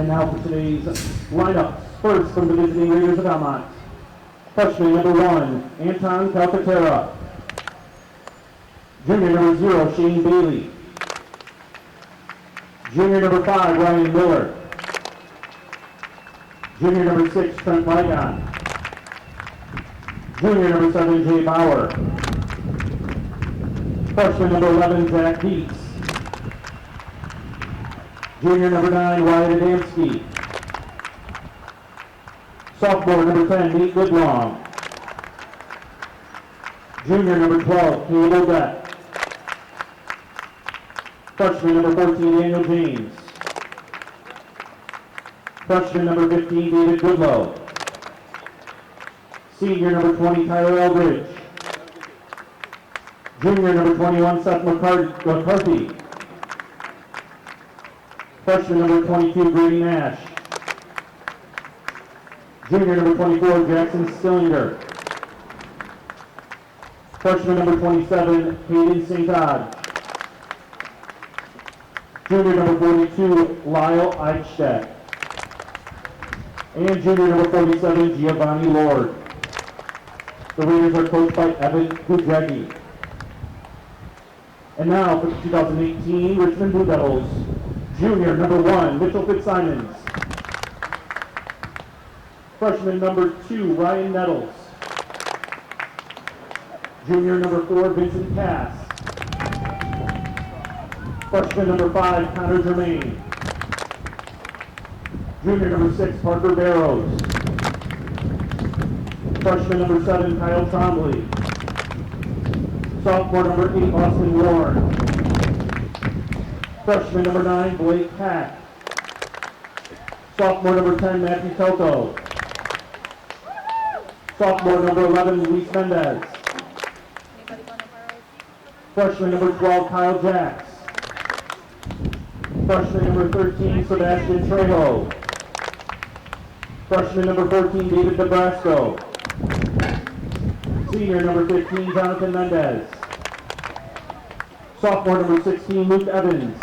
And now for today's lineup. First from the visiting Raiders of Almont. Freshman number 1, Anton Calcaterra. Junior number 0, Shane Bailey. Junior number 5, Ryan Miller. Junior number 6, Trent Ligon. Junior number 7, Jay Bauer. Freshman number 11, Zach Dietz. Junior number 9, Wyatt Adamski. Sophomore number 10, Nate Goodlong. Junior number 12, Caleb Odette. Freshman number 14, Daniel James. Freshman number 15, David Goodlow. Senior number 20, Tyler Eldridge. Junior number 21, Seth McCarthy. Freshman number 22, Grady Nash. Junior number 24, Jackson Stillinger. Freshman number 27, Hayden St. Todd. Junior number 42, Lyle Eichstadt. And junior number 47, Giovanni Lord. The Raiders are coached by Evan Gujegi. And now for the 2018 Richmond Blue Devils, junior number 1, Mitchell Fitzsimons. Freshman number 2, Ryan Nettles. Junior number 4, Vincent Cass. Freshman number 5, Connor Germain. Junior number 6, Parker Barrows. Freshman number 7, Kyle Trombley. Sophomore number 8, Austin Warren. Freshman number 9, Blake Pack. Sophomore number 10, Matthew Toto. Sophomore number 11, Luis Mendez. Freshman number 12, Kyle Jacks. Freshman number 13, Sebastian Trejo. Freshman number 14, David Nebrasko. Senior number 15, Jonathan Mendez. Sophomore number 16, Luke Evans.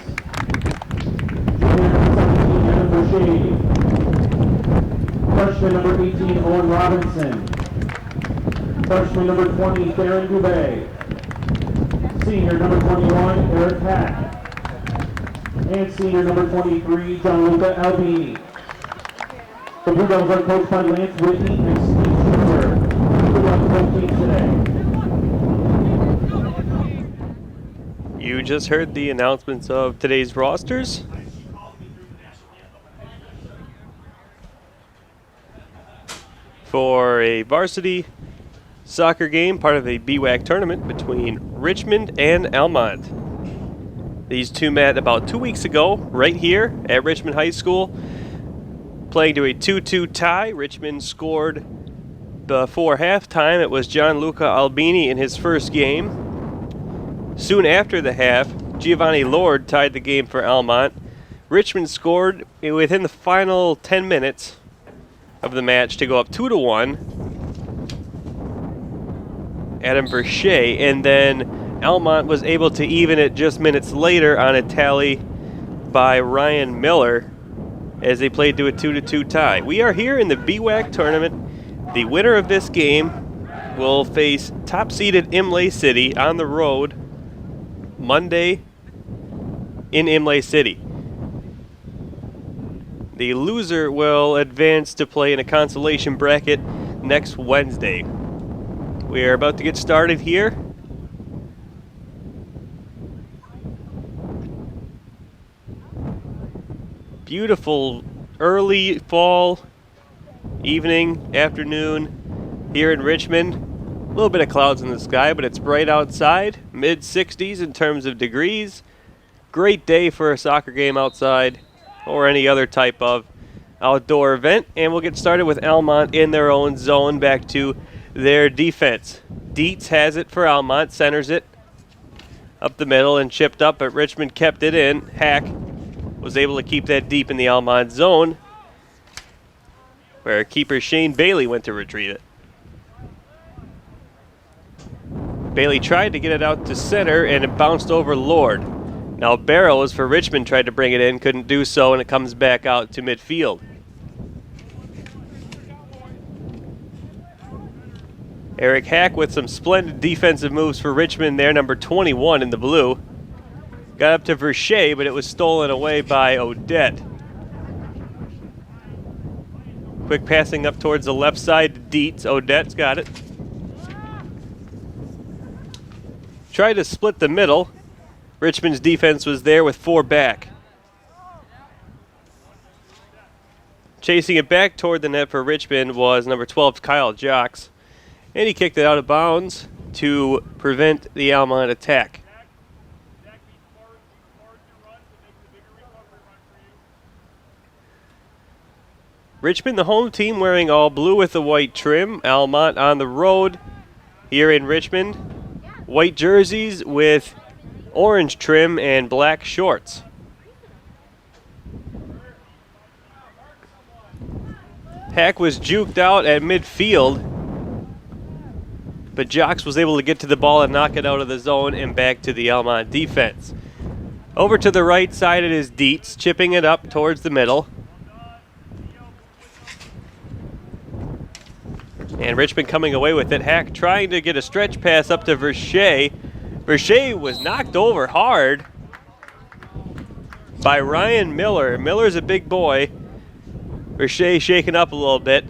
Junior number 17, Evan Boucher. Freshman number 18, Owen Robinson. Freshman number 20, Theron Dubé. Senior number 21, Eric Hack. And senior number 23, Gianluca Albini. The Blue Devils are coached by Lance Whitney and Steve Schuster. Good luck to both teams today. You just heard the announcements of today's rosters. For a varsity soccer game, part of a BWAC tournament between Richmond and Almont. These two met about 2 weeks ago, right here at Richmond High School, playing to a 2-2 tie. Richmond scored before halftime. It was Gianluca Albini in his first game. Soon after the half, Giovanni Lord tied the game for Almont. Richmond scored within the final 10 minutes of the match to go up 2-1. Adam Verche, and then Almont was able to even it just minutes later on a tally by Ryan Miller as they played to a 2-2 tie. We are here in the BWAC tournament. The winner of this game will face top-seeded Imlay City on the road Monday in Imlay City. The loser will advance to play in a consolation bracket next Wednesday. We are about to get started here. Beautiful early fall evening, afternoon here in Richmond. A little bit of clouds in the sky, but it's bright outside. Mid-60s in terms of degrees. Great day for a soccer game outside or any other type of outdoor event. And we'll get started with Almont in their own zone, back to their defense. Dietz has it for Almont, centers it up the middle and chipped up, but Richmond kept it in. Hack was able to keep that deep in the Almont zone, where keeper Shane Bailey went to retrieve it. Bailey tried to get it out to center, and it bounced over Lord. Now Barrows for Richmond tried to bring it in, couldn't do so, and it comes back out to midfield. Eric Hack with some splendid defensive moves for Richmond there, number 21 in the blue. Got up to Verche, but it was stolen away by Odette. Quick passing up towards the left side to Dietz. Odette's got it. Tried to split the middle. Richmond's defense was there with 4 back. Chasing it back toward the net for Richmond was number 12, Kyle Jocks. And he kicked it out of bounds to prevent the Almont attack. Richmond, the home team, wearing all blue with the white trim. Almont on the road here in Richmond. White jerseys with orange trim and black shorts. Hack was juked out at midfield, but Jocks was able to get to the ball and knock it out of the zone and back to the Almont defense. Over to the right side it is Dietz, chipping it up towards the middle. And Richmond coming away with it. Hack trying to get a stretch pass up to Verche. Verche was knocked over hard by Ryan Miller. Miller's a big boy. Verche shaken up a little bit.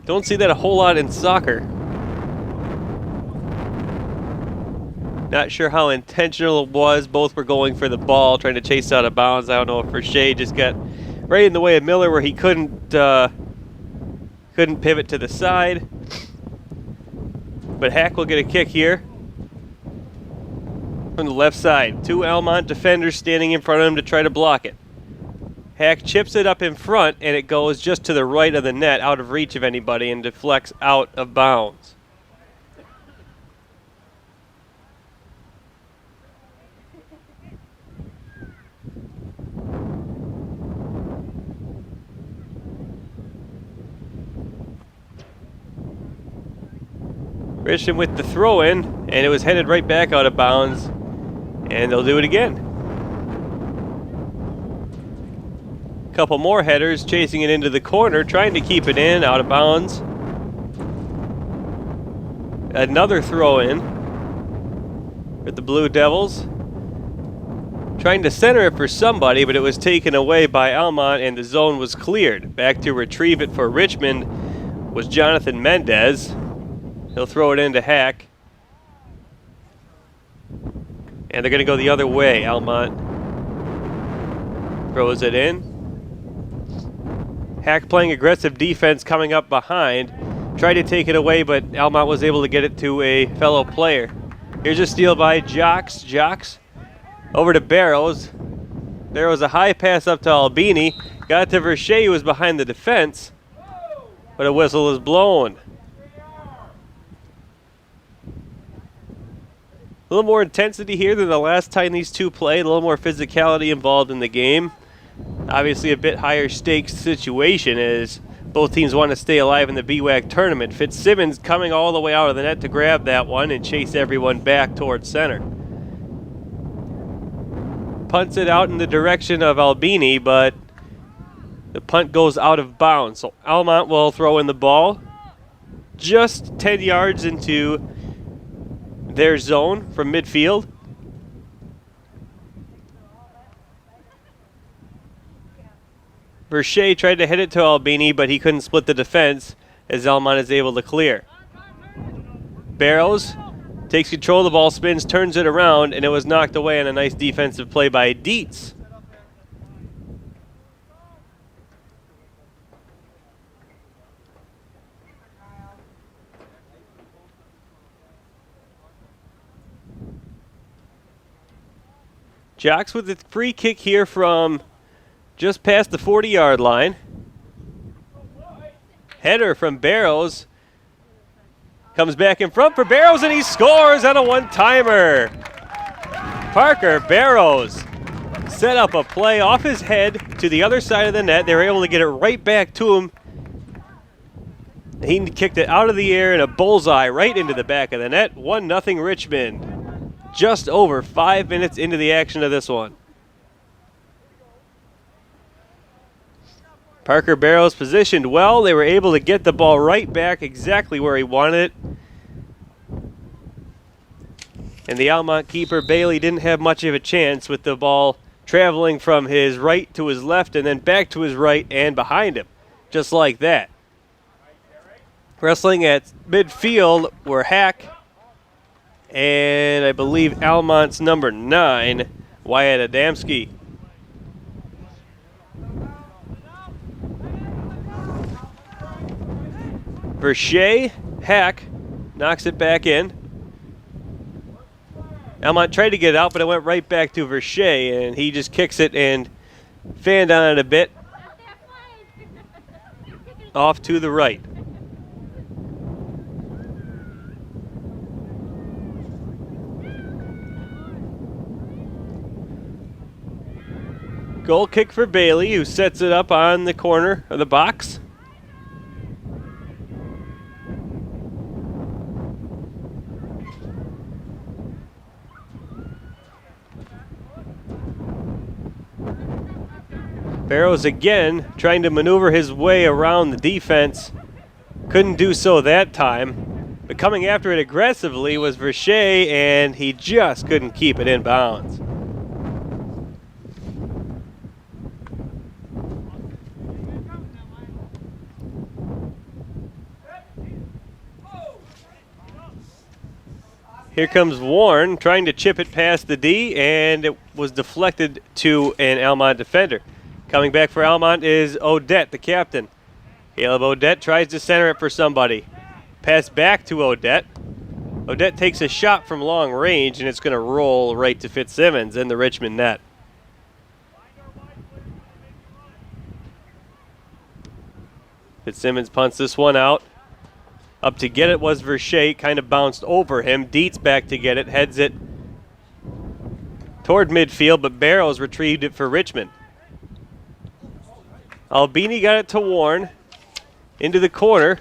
Don't see that a whole lot in soccer. Not sure how intentional it was. Both were going for the ball, trying to chase out of bounds. I don't know if Verche just got right in the way of Miller where he couldn't pivot to the side. But Hack will get a kick here from the left side. 2 Almont defenders standing in front of him to try to block it. Hack chips it up in front, and it goes just to the right of the net, out of reach of anybody, and deflects out of bounds. Richmond with the throw-in, and it was headed right back out of bounds, and they'll do it again. Couple more headers, chasing it into the corner, trying to keep it in, out of bounds. Another throw-in with the Blue Devils. Trying to center it for somebody, but it was taken away by Almont, and the zone was cleared. Back to retrieve it for Richmond was Jonathan Mendez. He'll throw it into Hack. And they're going to go the other way. Almont throws it in. Hack playing aggressive defense coming up behind. Tried to take it away, but Almont was able to get it to a fellow player. Here's a steal by Jocks. Jocks over to Barrows. Barrows a high pass up to Albini. Got to Verche, who was behind the defense, but a whistle is blown. A little more intensity here than the last time these two played. A little more physicality involved in the game. Obviously a bit higher stakes situation as both teams want to stay alive in the BWAC tournament. Fitzsimmons coming all the way out of the net to grab that one and chase everyone back towards center. Punts it out in the direction of Albini, but the punt goes out of bounds. So Almont will throw in the ball just 10 yards into their zone from midfield. Verche tried to hit it to Albini, but he couldn't split the defense as Almont is able to clear. Barrows takes control of the ball, spins, turns it around, and it was knocked away on a nice defensive play by Dietz. Jocks with the free kick here from just past the 40-yard line. Header from Barrows. Comes back in front for Barrows, and he scores on a one-timer. Parker Barrows set up a play off his head to the other side of the net. They were able to get it right back to him. He kicked it out of the air in a bullseye right into the back of the net. 1-0 Richmond. just over 5 minutes into the action of this one. Parker Barrows positioned well. They were able to get the ball right back exactly where he wanted it. And the Almont keeper, Bailey, didn't have much of a chance with the ball traveling from his right to his left and then back to his right and behind him, just like that. Wrestling at midfield were Hack and I believe Almont's number 9, Wyatt Adamski. Verche, Hack knocks it back in. Almont tried to get it out, but it went right back to Verche, and he just kicks it and fanned on it a bit. Off to the right. Goal kick for Bailey, who sets it up on the corner of the box. Barrows again trying to maneuver his way around the defense. Couldn't do so that time. But coming after it aggressively was Verche, and he just couldn't keep it in bounds. Here comes Warren trying to chip it past the D, and it was deflected to an Almont defender. Coming back for Almont is Odette, the captain. Caleb Odette tries to center it for somebody. Pass back to Odette. Odette takes a shot from long range, and it's going to roll right to Fitzsimmons in the Richmond net. Fitzsimmons punts this one out. Up to get it was Verche, kind of bounced over him. Dietz back to get it, heads it toward midfield, but Barrows retrieved it for Richmond. Albini got it to Warren, into the corner.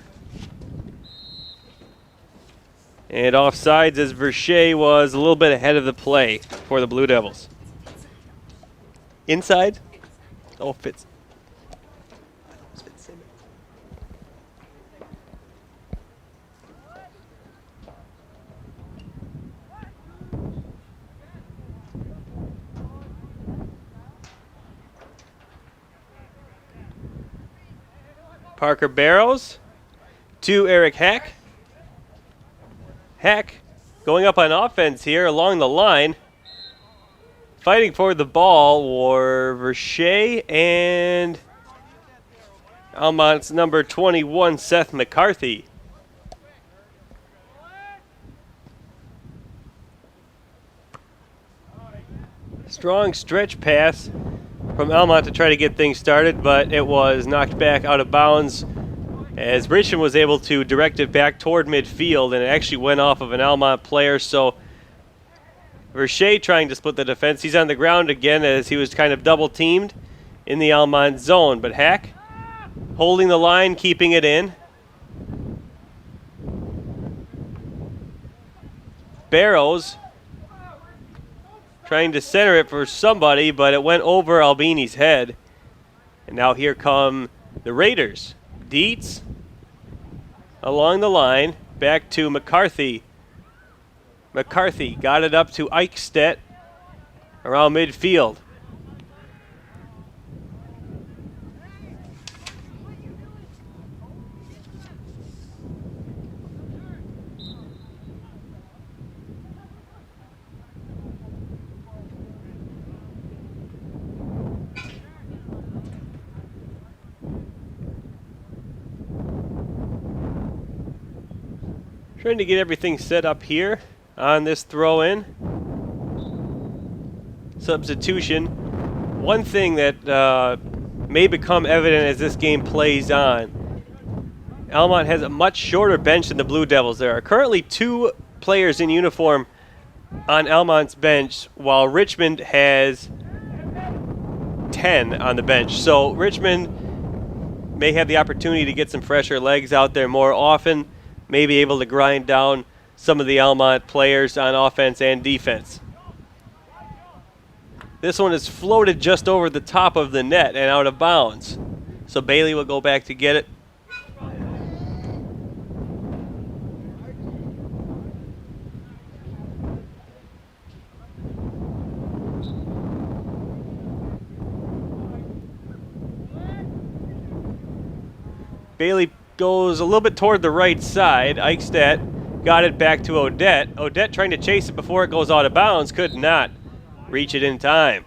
And offsides as Verche was a little bit ahead of the play for the Blue Devils. Inside? Oh, Fitz. Parker Barrows to Eric Hack. Hack going up on offense here along the line. Fighting for the ball were Verche and Almont's number 21, Seth McCarthy. Strong stretch pass from Almont to try to get things started, but it was knocked back out of bounds as Richmond was able to direct it back toward midfield, and it actually went off of an Almont player. So Verche trying to split the defense. He's on the ground again as he was kind of double teamed in the Almont zone, but Hack holding the line, keeping it in. Barrows trying to center it for somebody, but it went over Albini's head. And now here come the Raiders. Dietz along the line, back to McCarthy. McCarthy got it up to Eichstedt around midfield. Trying to get everything set up here on this throw-in. Substitution. One thing that may become evident as this game plays on, Almont has a much shorter bench than the Blue Devils. There are currently 2 players in uniform on Almont's bench, while Richmond has 10 on the bench. So Richmond may have the opportunity to get some fresher legs out there more often, may be able to grind down some of the Almont players on offense and defense. This one is floated just over the top of the net and out of bounds. So Bailey will go back to get it. Bailey goes a little bit toward the right side. Eichstadt got it back to Odette. Odette trying to chase it before it goes out of bounds. Could not reach it in time.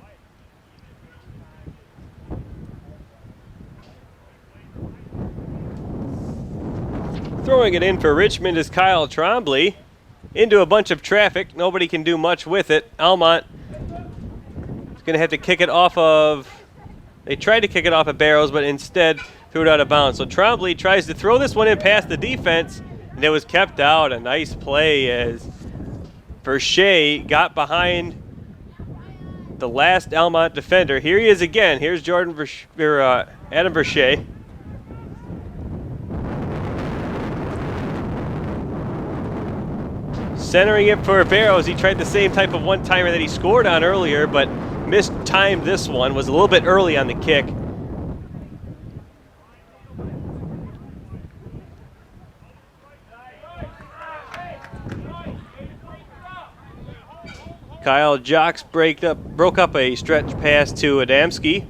Throwing it in for Richmond is Kyle Trombley. Into a bunch of traffic. Nobody can do much with it. Almont is going to have to kick it off of... They tried to kick it off of Barrows, but instead threw it out of bounds. So Trombley tries to throw this one in past the defense, and it was kept out. A nice play as Verche got behind the last Almont defender. Here he is again. Here's Adam Verche. Centering it for Barrows. He tried the same type of one-timer that he scored on earlier, but mistimed this one. Was a little bit early on the kick. Kyle Jocks broke up a stretch pass to Adamski.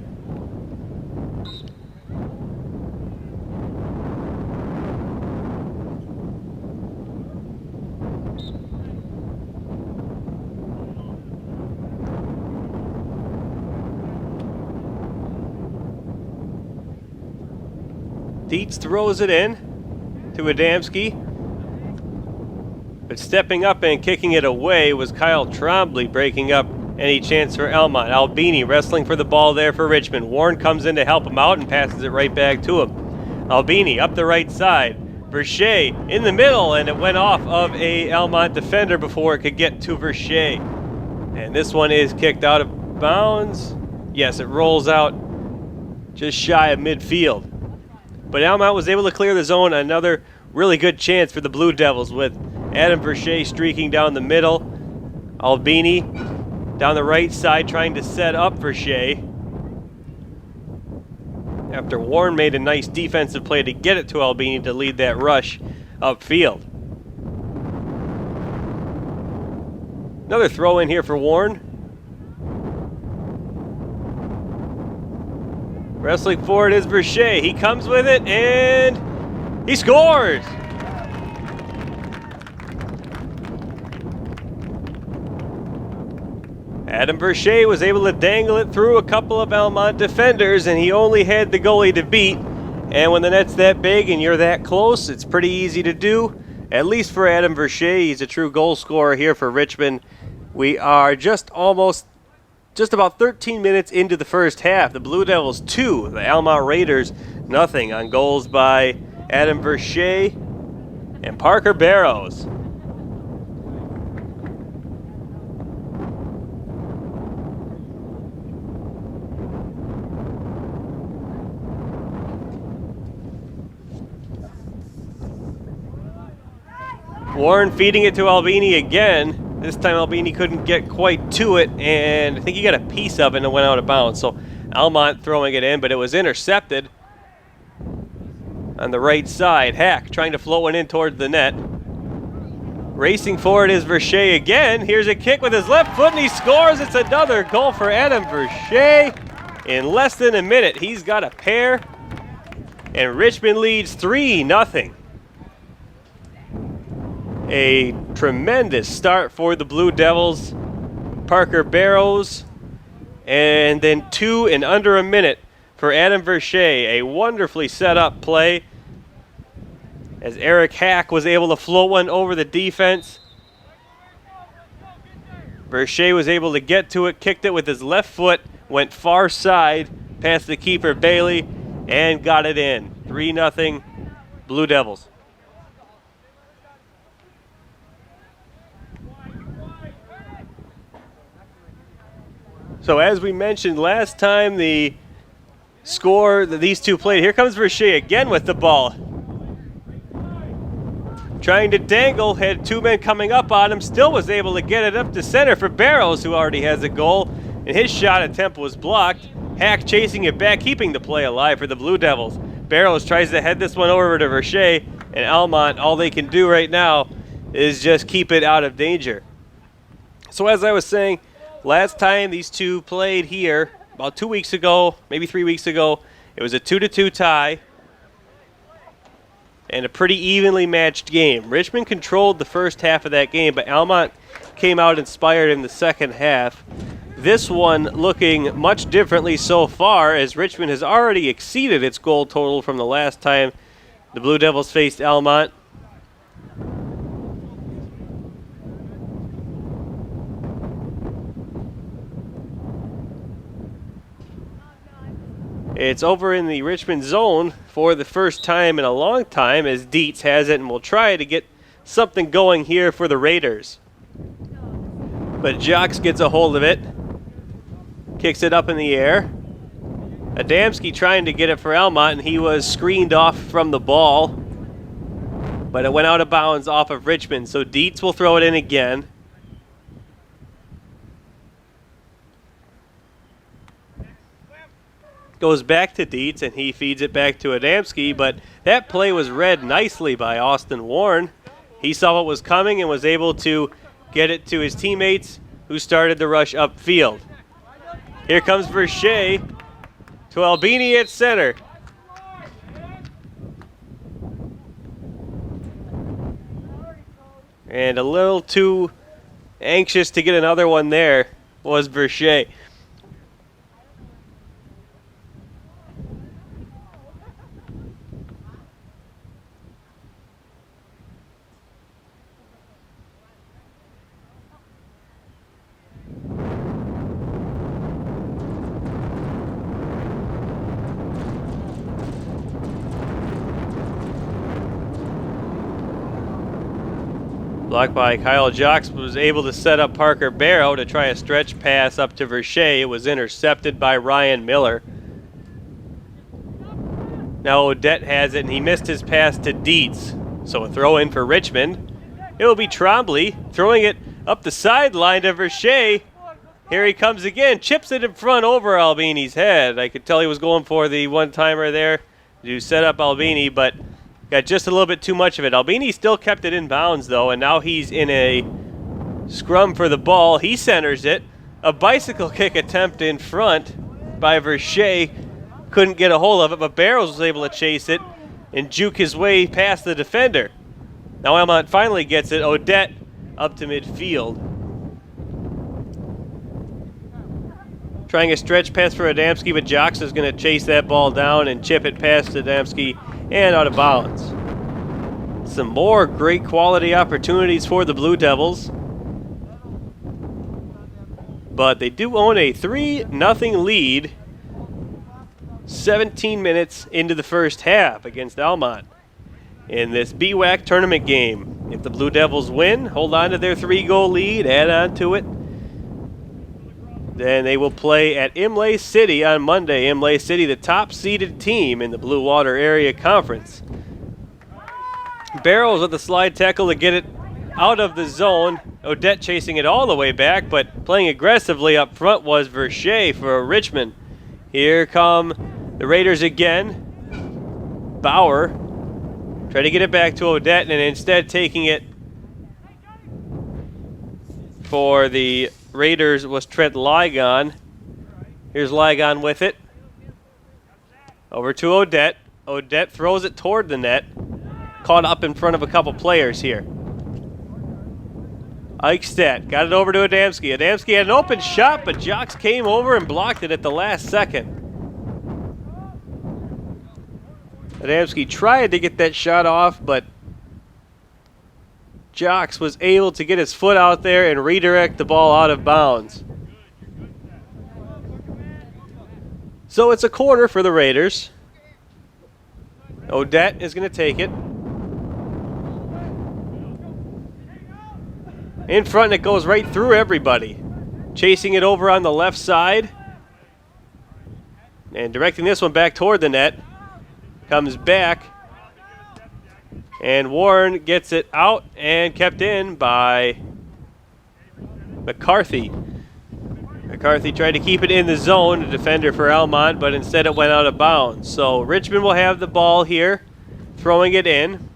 Dietz throws it in to Adamski. But stepping up and kicking it away was Kyle Trombley, breaking up any chance for Almont. Albini wrestling for the ball there for Richmond. Warren comes in to help him out and passes it right back to him. Albini up the right side. Verche in the middle, and it went off of a Almont defender before it could get to Verche. And this one is kicked out of bounds. Yes, it rolls out just shy of midfield. But Almont was able to clear the zone. Another really good chance for the Blue Devils with Adam Verche streaking down the middle. Albini down the right side trying to set up Verche. After Warren made a nice defensive play to get it to Albini to lead that rush upfield. Another throw in here for Warren. Wrestling forward is Verche. He comes with it and he scores! Adam Verche was able to dangle it through a couple of Almont defenders, and he only had the goalie to beat. And when the net's that big and you're that close, it's pretty easy to do. At least for Adam Verche, he's a true goal scorer here for Richmond. We are just about 13 minutes into the first half. The Blue Devils 2, the Almont Raiders nothing on goals by Adam Verche and Parker Barrows. Warren feeding it to Albini again. This time Albini couldn't get quite to it, and I think he got a piece of it and it went out of bounds. So Almont throwing it in, but it was intercepted on the right side. Hack trying to float one in towards the net. Racing forward is Verche again. Here's a kick with his left foot, and he scores. It's another goal for Adam Verche. In less than a minute, he's got a pair, and Richmond leads 3-0. A tremendous start for the Blue Devils. Parker Barrows, and then 2 in under a minute for Adam Verche. A wonderfully set up play as Eric Hack was able to float one over the defense. Verche was able to get to it, kicked it with his left foot, went far side past the keeper Bailey, and got it in. 3-0 Blue Devils. So as we mentioned last time, the score that these two played, here comes Verche again with the ball. trying to dangle, had two men coming up on him, still was able to get it up to center for Barrows, who already has a goal, and his shot attempt was blocked. Hack chasing it back, keeping the play alive for the Blue Devils. Barrows tries to head this one over to Verche, and Almont, all they can do right now is just keep it out of danger. So as I was saying, last time these two played here, about 2 weeks ago, maybe 3 weeks ago, it was a 2-2 tie and a pretty evenly matched game. Richmond controlled the first half of that game, but Almont came out inspired in the second half. This one looking much differently so far, as Richmond has already exceeded its goal total from the last time the Blue Devils faced Almont. It's over in the Richmond zone for the first time in a long time, as Dietz has it and will try to get something going here for the Raiders. But Jocks gets a hold of it, kicks it up in the air. Adamski trying to get it for Almont, and he was screened off from the ball, but it went out of bounds off of Richmond, so Dietz will throw it in again. Goes back to Dietz, and he feeds it back to Adamski, but that play was read nicely by Austin Warren. He saw what was coming and was able to get it to his teammates, who started the rush upfield. Here comes Verche to Albini at center. And a little too anxious to get another one there was Verche. Blocked by Kyle Jocks, was able to set up Parker Barrow to try a stretch pass up to Verche. It was intercepted by Ryan Miller. Now Odette has it, and he missed his pass to Dietz. So a throw in for Richmond. It will be Trombley throwing it up the sideline to Verche. Here he comes again, chips it in front over Albini's head. I could tell he was going for the one-timer there to set up Albini, but got just a little bit too much of it. Albini still kept it in bounds, though, and now he's in a scrum for the ball. He centers it. A bicycle kick attempt in front by Verche. Couldn't get a hold of it, but Barrows was able to chase it and juke his way past the defender. Now Almont finally gets it. Odette up to midfield. Trying a stretch pass for Adamski, but Jocks is going to chase that ball down and chip it past Adamski and out of bounds. Some more great quality opportunities for the Blue Devils. But they do own a 3-0 lead 17 minutes into the first half against Almont in this BWAC tournament game. If the Blue Devils win, hold on to their 3-goal lead, add on to it, then they will play at Imlay City on Monday. Imlay City, the top-seeded team in the Blue Water Area Conference. Barrows with the slide tackle to get it out of the zone. Odette chasing it all the way back, but playing aggressively up front was Verche for Richmond. Here come the Raiders again. Bauer trying to get it back to Odette, and instead taking it for the Raiders was Trent Ligon. Here's Ligon with it. Over to Odette. Odette throws it toward the net. Caught up in front of a couple players here. Eichstadt got it over to Adamski. Adamski had an open shot, but Jocks came over and blocked it at the last second. Adamski tried to get that shot off, but Jocks was able to get his foot out there and redirect the ball out of bounds. So it's a corner for the Raiders. Odette is going to take it. In front, it goes right through everybody. Chasing it over on the left side. And directing this one back toward the net. Comes back. And Warren gets it out and kept in by McCarthy. McCarthy tried to keep it in the zone, a defender for Almont, but instead it went out of bounds. So Richmond will have the ball here, throwing it in.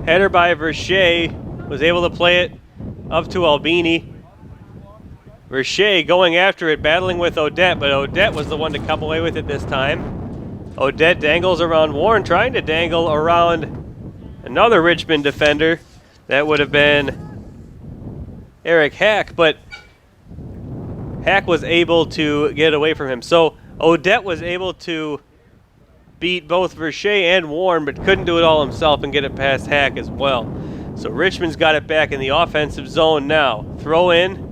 Header by Verche, was able to play it up to Albini. Verche going after it, battling with Odette, but Odette was the one to come away with it this time. Odette dangles around Warren, trying to dangle around another Richmond defender. That would have been Eric Hack, but Hack was able to get away from him. So Odette was able to beat both Verche and Warren, but couldn't do it all himself and get it past Hack as well. So Richmond's got it back in the offensive zone now. Throw in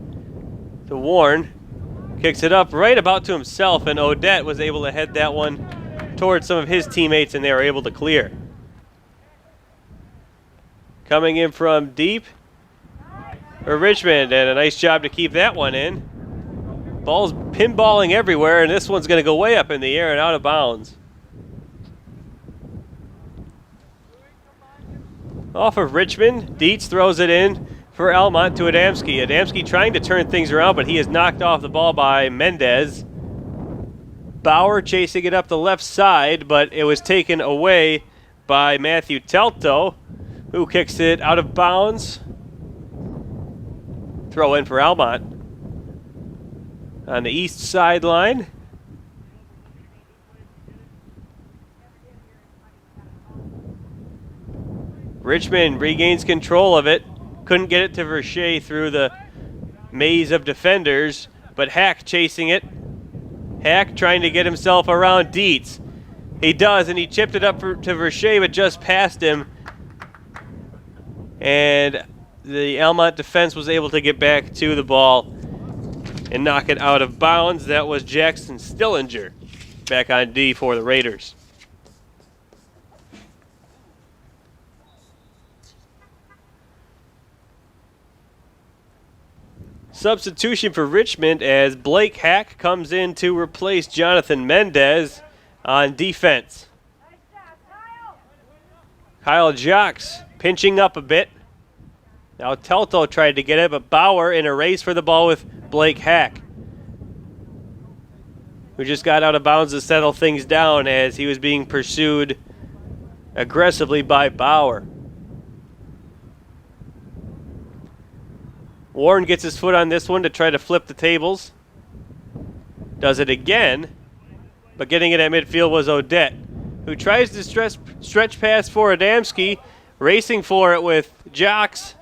to Warren. Kicks it up right about to himself, and Odette was able to head that one towards some of his teammates, and they were able to clear. Coming in from deep for Richmond, and a nice job to keep that one in. Ball's pinballing everywhere, and this one's going to go way up in the air and out of bounds. Off of Richmond, Dietz throws it in for Almont to Adamski. Adamski trying to turn things around, but he is knocked off the ball by Mendez. Bauer chasing it up the left side, but it was taken away by Matthew Telto, who kicks it out of bounds. Throw in for Almont on the east sideline. Richmond regains control of it. Couldn't get it to Verche through the maze of defenders, but Hack chasing it. Hack trying to get himself around Dietz. He does, and he chipped it up to Verche, but just passed him. And the Almont defense was able to get back to the ball and knock it out of bounds. That was Jackson Stillinger back on D for the Raiders. Substitution for Richmond as Blake Hack comes in to replace Jonathan Mendez on defense. Kyle Jocks pinching up a bit. Now Telto tried to get it, but Bauer in a race for the ball with Blake Hack, who just got out of bounds to settle things down as he was being pursued aggressively by Bauer. Warren gets his foot on this one to try to flip the tables. Does it again, but getting it at midfield was Odette, who tries to stretch pass for Adamski, racing for it with Jocks,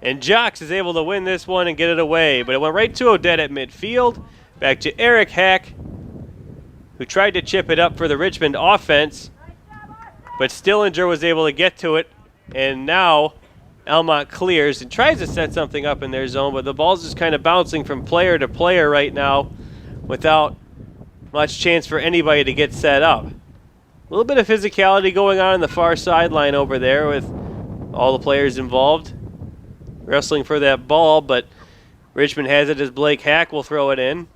and Jocks is able to win this one and get it away, but it went right to Odette at midfield. Back to Eric Hack, who tried to chip it up for the Richmond offense, but Stillinger was able to get to it, and now Almont clears and tries to set something up in their zone, but the ball's just kind of bouncing from player to player right now without much chance for anybody to get set up. A little bit of physicality going on the far sideline over there with all the players involved wrestling for that ball, but Richmond has it as Blake Hack will throw it in.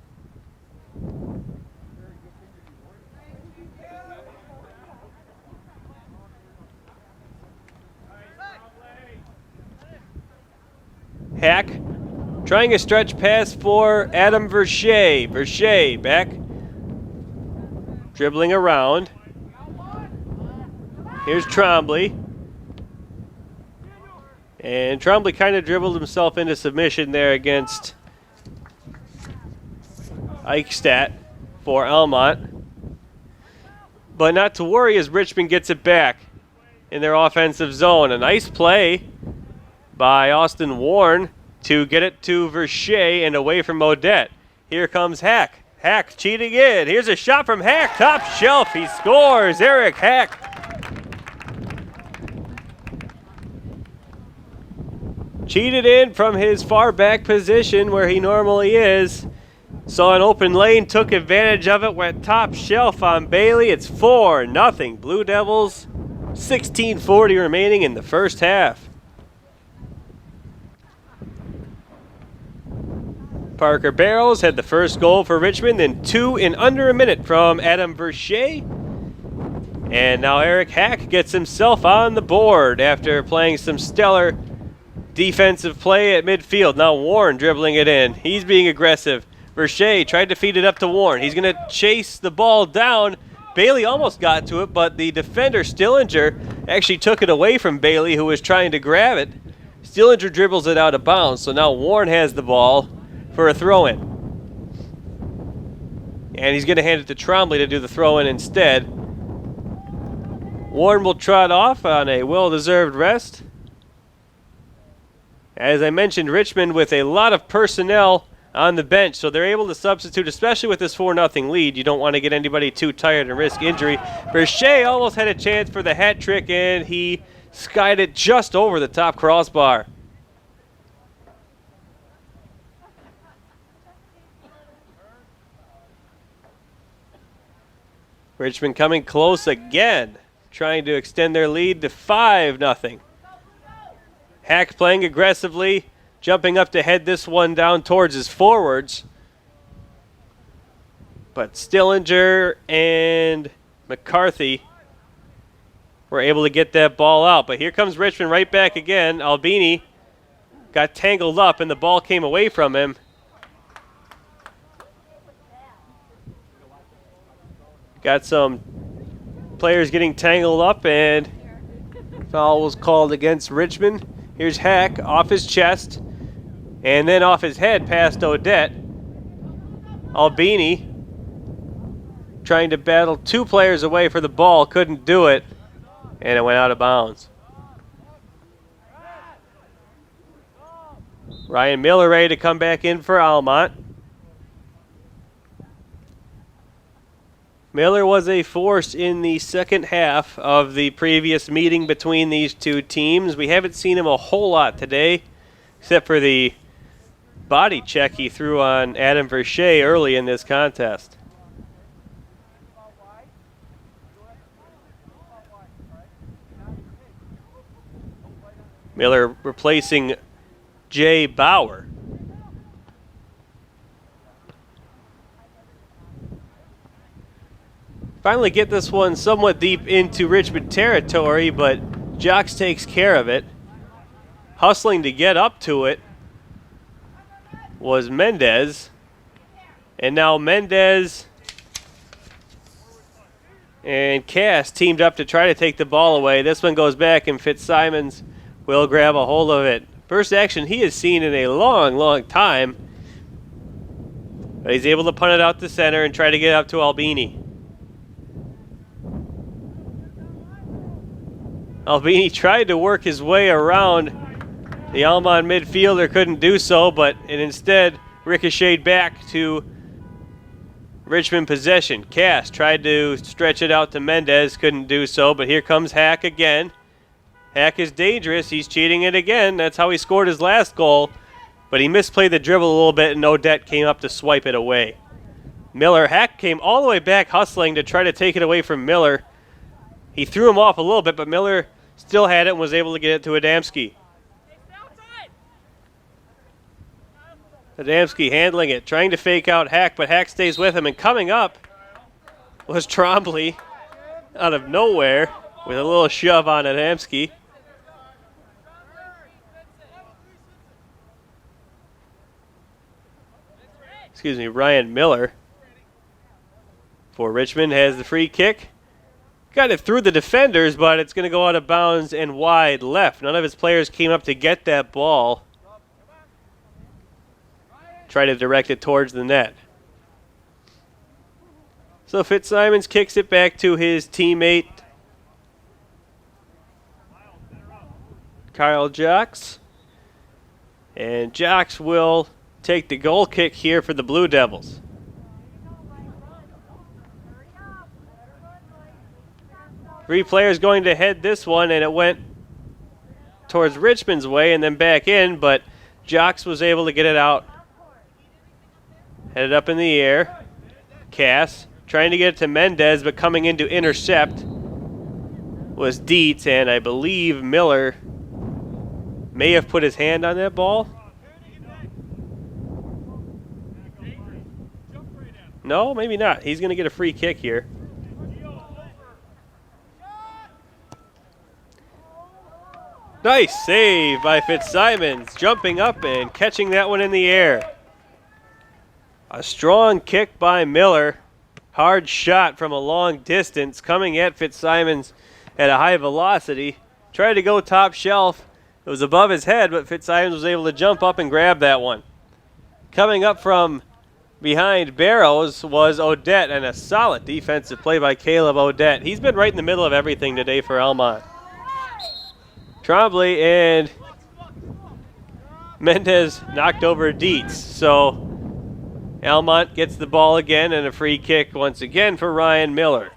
Hack trying a stretch pass for Adam Verche. Verche back, dribbling around. Here's Trombley. And Trombley kind of dribbled himself into submission there against Eichstadt for Almont. But not to worry as Richmond gets it back in their offensive zone. A nice play by Austin Warren to get it to Verche and away from Odette. Here comes Hack. Hack cheating in. Here's a shot from Hack. Top shelf. He scores. Eric Hack. Cheated in from his far back position where he normally is. Saw an open lane, took advantage of it, went top shelf on Bailey. It's 4-0. Blue Devils, 16:40 remaining in the first half. Parker Barrows had the first goal for Richmond, then 2 in under a minute from Adam Verche. And now Eric Hack gets himself on the board after playing some stellar defensive play at midfield. Now Warren dribbling it in. He's being aggressive. Verche tried to feed it up to Warren. He's going to chase the ball down. Bailey almost got to it, but the defender, Stillinger, actually took it away from Bailey, who was trying to grab it. Stillinger dribbles it out of bounds, so now Warren has the ball for a throw-in. And he's going to hand it to Trombley to do the throw-in instead. Warren will trot off on a well-deserved rest. As I mentioned, Richmond with a lot of personnel on the bench, so they're able to substitute, especially with this 4-0 lead. You don't want to get anybody too tired and risk injury. Verche almost had a chance for the hat trick, and he skied it just over the top crossbar. Richmond coming close again, trying to extend their lead to 5-0. Hack playing aggressively, jumping up to head this one down towards his forwards. But Stillinger and McCarthy were able to get that ball out. But here comes Richmond right back again. Albini got tangled up and the ball came away from him. Got some players getting tangled up, and foul was called against Richmond. Here's Hack off his chest and then off his head past Odette. Albini trying to battle 2 players away for the ball, couldn't do it, and it went out of bounds. Ryan Miller ready to come back in for Almont. Miller was a force in the second half of the previous meeting between these two teams. We haven't seen him a whole lot today, except for the body check he threw on Adam Verche early in this contest. Miller replacing Jay Bauer. Finally get this one somewhat deep into Richmond territory, but Jocks takes care of it. Hustling to get up to it was Mendez. And now Mendez and Cass teamed up to try to take the ball away. This one goes back and Fitzsimons will grab a hold of it. First action he has seen in a long, long time. But he's able to punt it out to center and try to get up to Albini. Albini tried to work his way around the Almont midfielder, couldn't do so, but it instead ricocheted back to Richmond possession. Cass tried to stretch it out to Mendez, couldn't do so, but here comes Hack again. Hack is dangerous, he's cheating it again. That's how he scored his last goal, but he misplayed the dribble a little bit and Odette came up to swipe it away. Hack came all the way back hustling to try to take it away from Miller. He threw him off a little bit, but Miller still had it and was able to get it to Adamski. Adamski handling it, trying to fake out Hack, but Hack stays with him. And coming up was Trombley out of nowhere with a little shove on Adamski. Excuse me, Ryan Miller for Richmond has the free kick. Got it through the defenders, but it's going to go out of bounds and wide left. None of his players came up to get that ball. Try to direct it towards the net. So Fitzsimons kicks it back to his teammate, Kyle Jocks. And Jocks will take the goal kick here for the Blue Devils. Three players going to head this one, and it went towards Richmond's way and then back in, but Jocks was able to get it out. Headed up in the air. Cass trying to get it to Mendez, but coming in to intercept was Dietz, and I believe Miller may have put his hand on that ball. No, maybe not. He's going to get a free kick here. Nice save by Fitzsimons, jumping up and catching that one in the air. A strong kick by Miller. Hard shot from a long distance coming at Fitzsimons at a high velocity. Tried to go top shelf. It was above his head, but Fitzsimons was able to jump up and grab that one. Coming up from behind Barrows was Odette, and a solid defensive play by Caleb Odette. He's been right in the middle of everything today for Almont. Trombley and Mendez knocked over Dietz, so Almont gets the ball again and a free kick once again for Ryan Miller.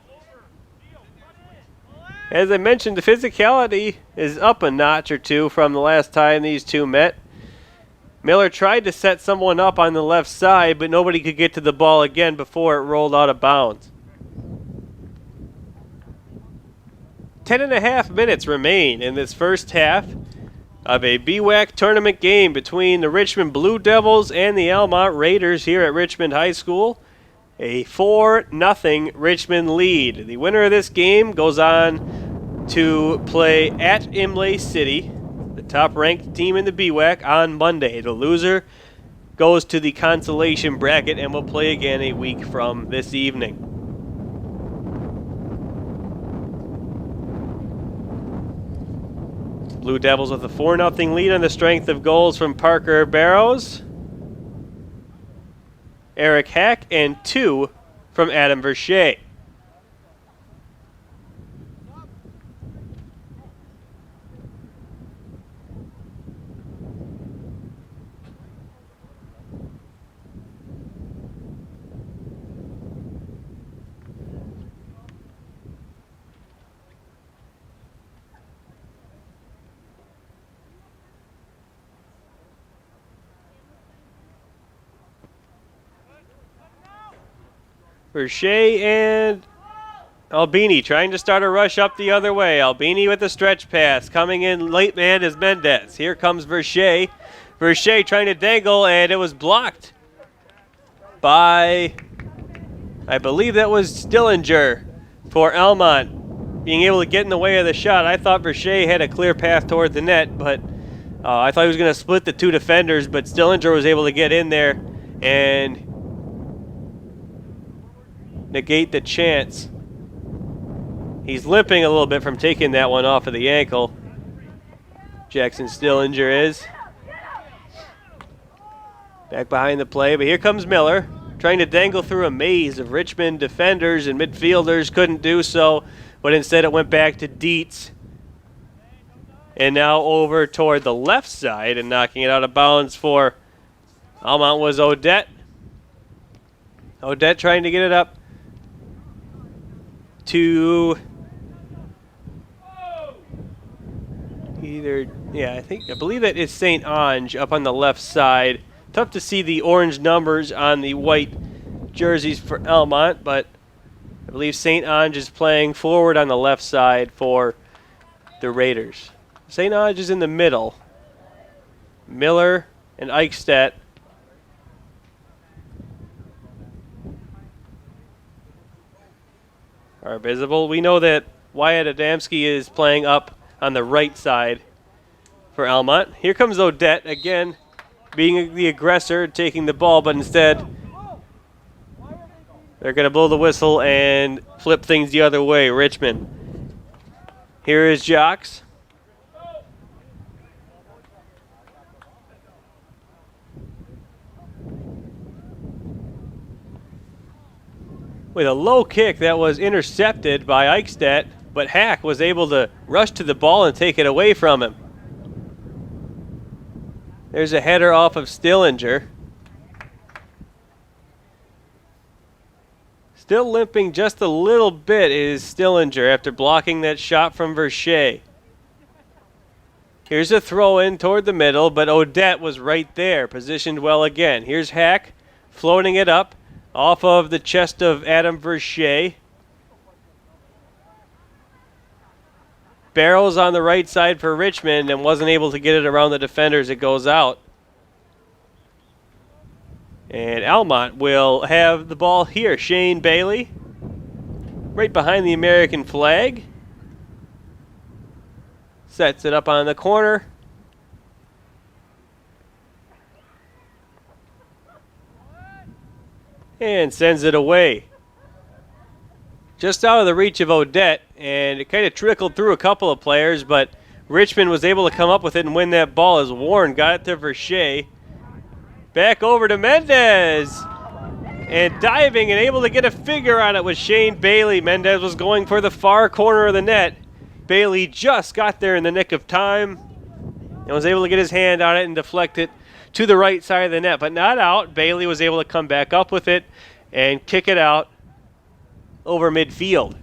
As I mentioned, the physicality is up a notch or two from the last time these two met. Miller tried to set someone up on the left side, but nobody could get to the ball again before it rolled out of bounds. 10.5 minutes remain in this first half of a BWAC tournament game between the Richmond Blue Devils and the Almont Raiders here at Richmond High School. A 4-0 Richmond lead. The winner of this game goes on to play at Imlay City, the top-ranked team in the BWAC, on Monday. The loser goes to the consolation bracket and will play again a week from this evening. Blue Devils with a 4-0 lead on the strength of goals from Parker Barrows, Eric Hack, and 2 from Adam Verche. Verche and Albini trying to start a rush up the other way. Albini with the stretch pass. Coming in late man is Mendez. Here comes Verche. Verche trying to dangle, and it was blocked by, I believe that was Stillinger for Almont, being able to get in the way of the shot. I thought Verche had a clear path toward the net, but I thought he was going to split the two defenders, but Stillinger was able to get in there and negate the chance. He's limping a little bit from taking that one off of the ankle. Jackson Stillinger is. Back behind the play, but here comes Miller, trying to dangle through a maze of Richmond defenders and midfielders. Couldn't do so, but instead it went back to Dietz. And now over toward the left side and knocking it out of bounds for Almont was Odette. Odette trying to get it up to I believe that is St. Ange up on the left side. Tough to see the orange numbers on the white jerseys for Almont, but I believe St. Ange is playing forward on the left side for the Raiders. St. Ange is in the middle. Miller and Eichstadt are visible. We know that Wyatt Adamski is playing up on the right side for Almont. Here comes Odette again, being the aggressor, taking the ball, but instead they're going to blow the whistle and flip things the other way, Richmond. Here is Jocks. With a low kick that was intercepted by Eichstadt, but Hack was able to rush to the ball and take it away from him. There's a header off of Stillinger. Still limping just a little bit is Stillinger after blocking that shot from Verche. Here's a throw in toward the middle, but Odette was right there, positioned well again. Here's Hack floating it up off of the chest of Adam Verche. Barrows on the right side for Richmond and wasn't able to get it around the defenders. It goes out. And Almont will have the ball here. Shane Bailey, right behind the American flag. Sets it up on the corner. And sends it away. Just out of the reach of Odette, and it kind of trickled through a couple of players, but Richmond was able to come up with it and win that ball as Warren got it to Verche. Back over to Mendez. And diving and able to get a figure on it was Shane Bailey. Mendez was going for the far corner of the net. Bailey just got there in the nick of time and was able to get his hand on it and deflect it to the right side of the net, but not out. Bailey was able to come back up with it and kick it out over midfield.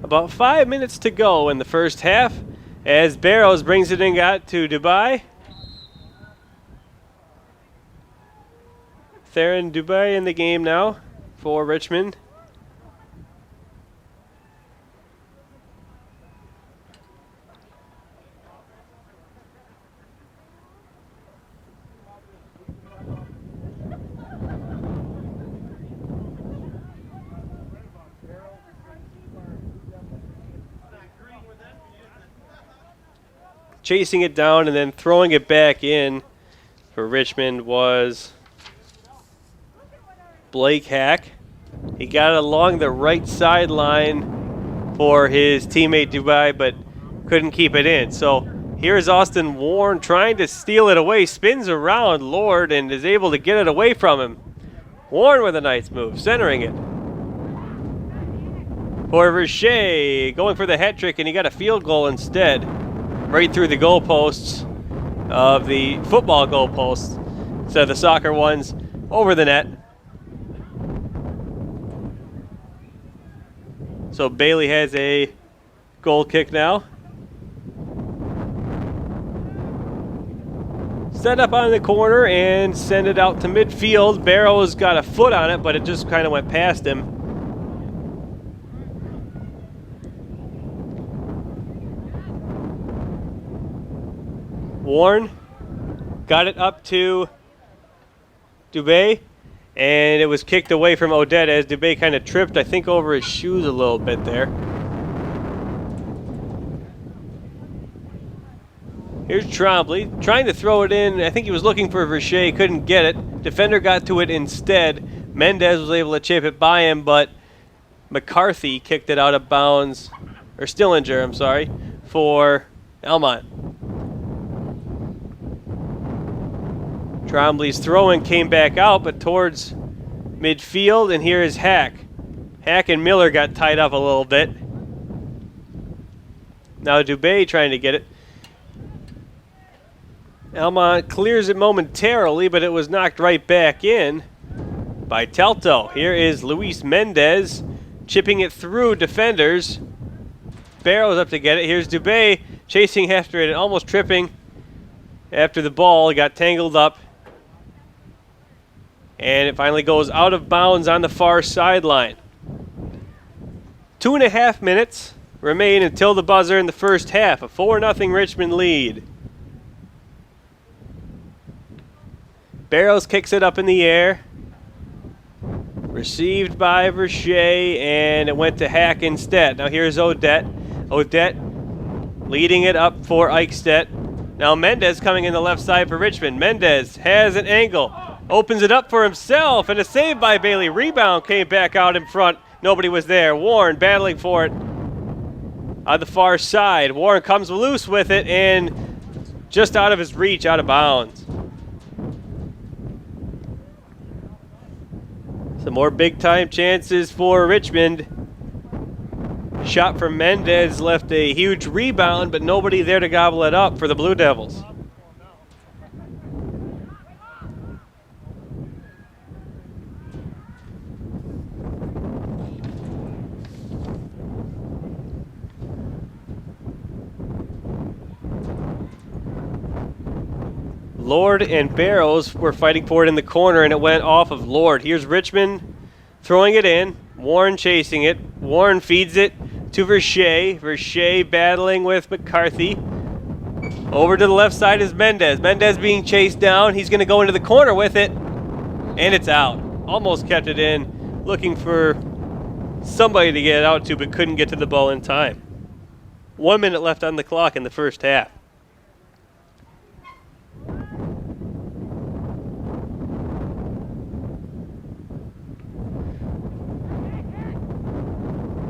About 5 minutes to go in the first half as Barrows brings it in out to Dubai. Theron Dubai in the game now for Richmond. Chasing it down and then throwing it back in for Richmond was Blake Hack. He got it along the right sideline for his teammate Dubai, but couldn't keep it in. So here's Austin Warren trying to steal it away, spins around Lord and is able to get it away from him. Warren with a nice move, centering it. For Verche, going for the hat trick, and he got a field goal instead. Right through the goalposts of the football goalposts instead of the soccer ones, over the net. So Bailey has a goal kick now. Set up on the corner and send it out to midfield. Barrows got a foot on it, but it just kind of went past him. Warren got it up to Dubé, and it was kicked away from Odette as Dubé kind of tripped, I think, over his shoes a little bit there. Here's Trombley trying to throw it in. I think he was looking for Verche, couldn't get it. Defender got to it instead. Mendez was able to chip it by him, but McCarthy kicked it out of bounds, or Stillinger, I'm sorry, for Almont. Trombley's throwing came back out, but towards midfield, and here is Hack. Hack and Miller got tied up a little bit. Now Dubé trying to get it. Almont clears it momentarily, but it was knocked right back in by Telto. Here is Luis Mendez chipping it through defenders. Barrows up to get it. Here's Dubé chasing after it and almost tripping after the ball. He got tangled up. And it finally goes out of bounds on the far sideline. 2.5 minutes remain until the buzzer in the first half. A 4-0 Richmond lead. Barrows kicks it up in the air. Received by Verche, and it went to Hack instead. Now here's Odette. Odette leading it up for Eichstedt. Now Mendez coming in the left side for Richmond. Mendez has an angle. Opens it up for himself, and a save by Bailey. Rebound came back out in front. Nobody was there. Warren battling for it on the far side. Warren comes loose with it, and just out of his reach, out of bounds. Some more big-time chances for Richmond. Shot from Mendez left a huge rebound, but nobody there to gobble it up for the Blue Devils. Lord and Barrows were fighting for it in the corner, and it went off of Lord. Here's Richmond throwing it in. Warren chasing it. Warren feeds it to Verche. Verche battling with McCarthy. Over to the left side is Mendez. Mendez being chased down. He's going to go into the corner with it, and it's out. Almost kept it in. Looking for somebody to get it out to, but couldn't get to the ball in time. 1 minute left on the clock in the first half.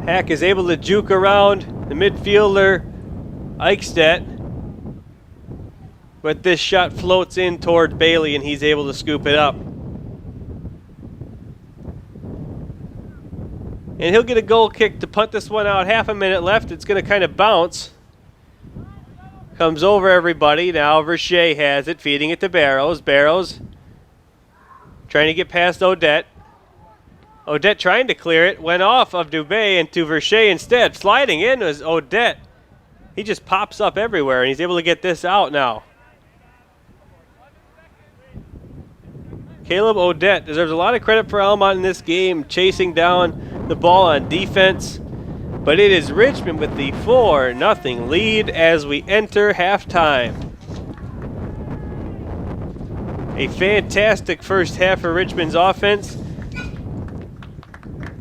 Hack is able to juke around the midfielder, Eichstadt. But this shot floats in toward Bailey, and he's able to scoop it up. And he'll get a goal kick to punt this one out. Half a minute left. It's going to kind of bounce. Comes over everybody. Now Verche has it, feeding it to Barrows. Barrows trying to get past Odette. Odette trying to clear it, went off of Dubé and to Verche instead. Sliding in was Odette. He just pops up everywhere, and he's able to get this out now. Caleb Odette deserves a lot of credit for Almont in this game, chasing down the ball on defense. But it is Richmond with the 4-0 lead as we enter halftime. A fantastic first half for Richmond's offense.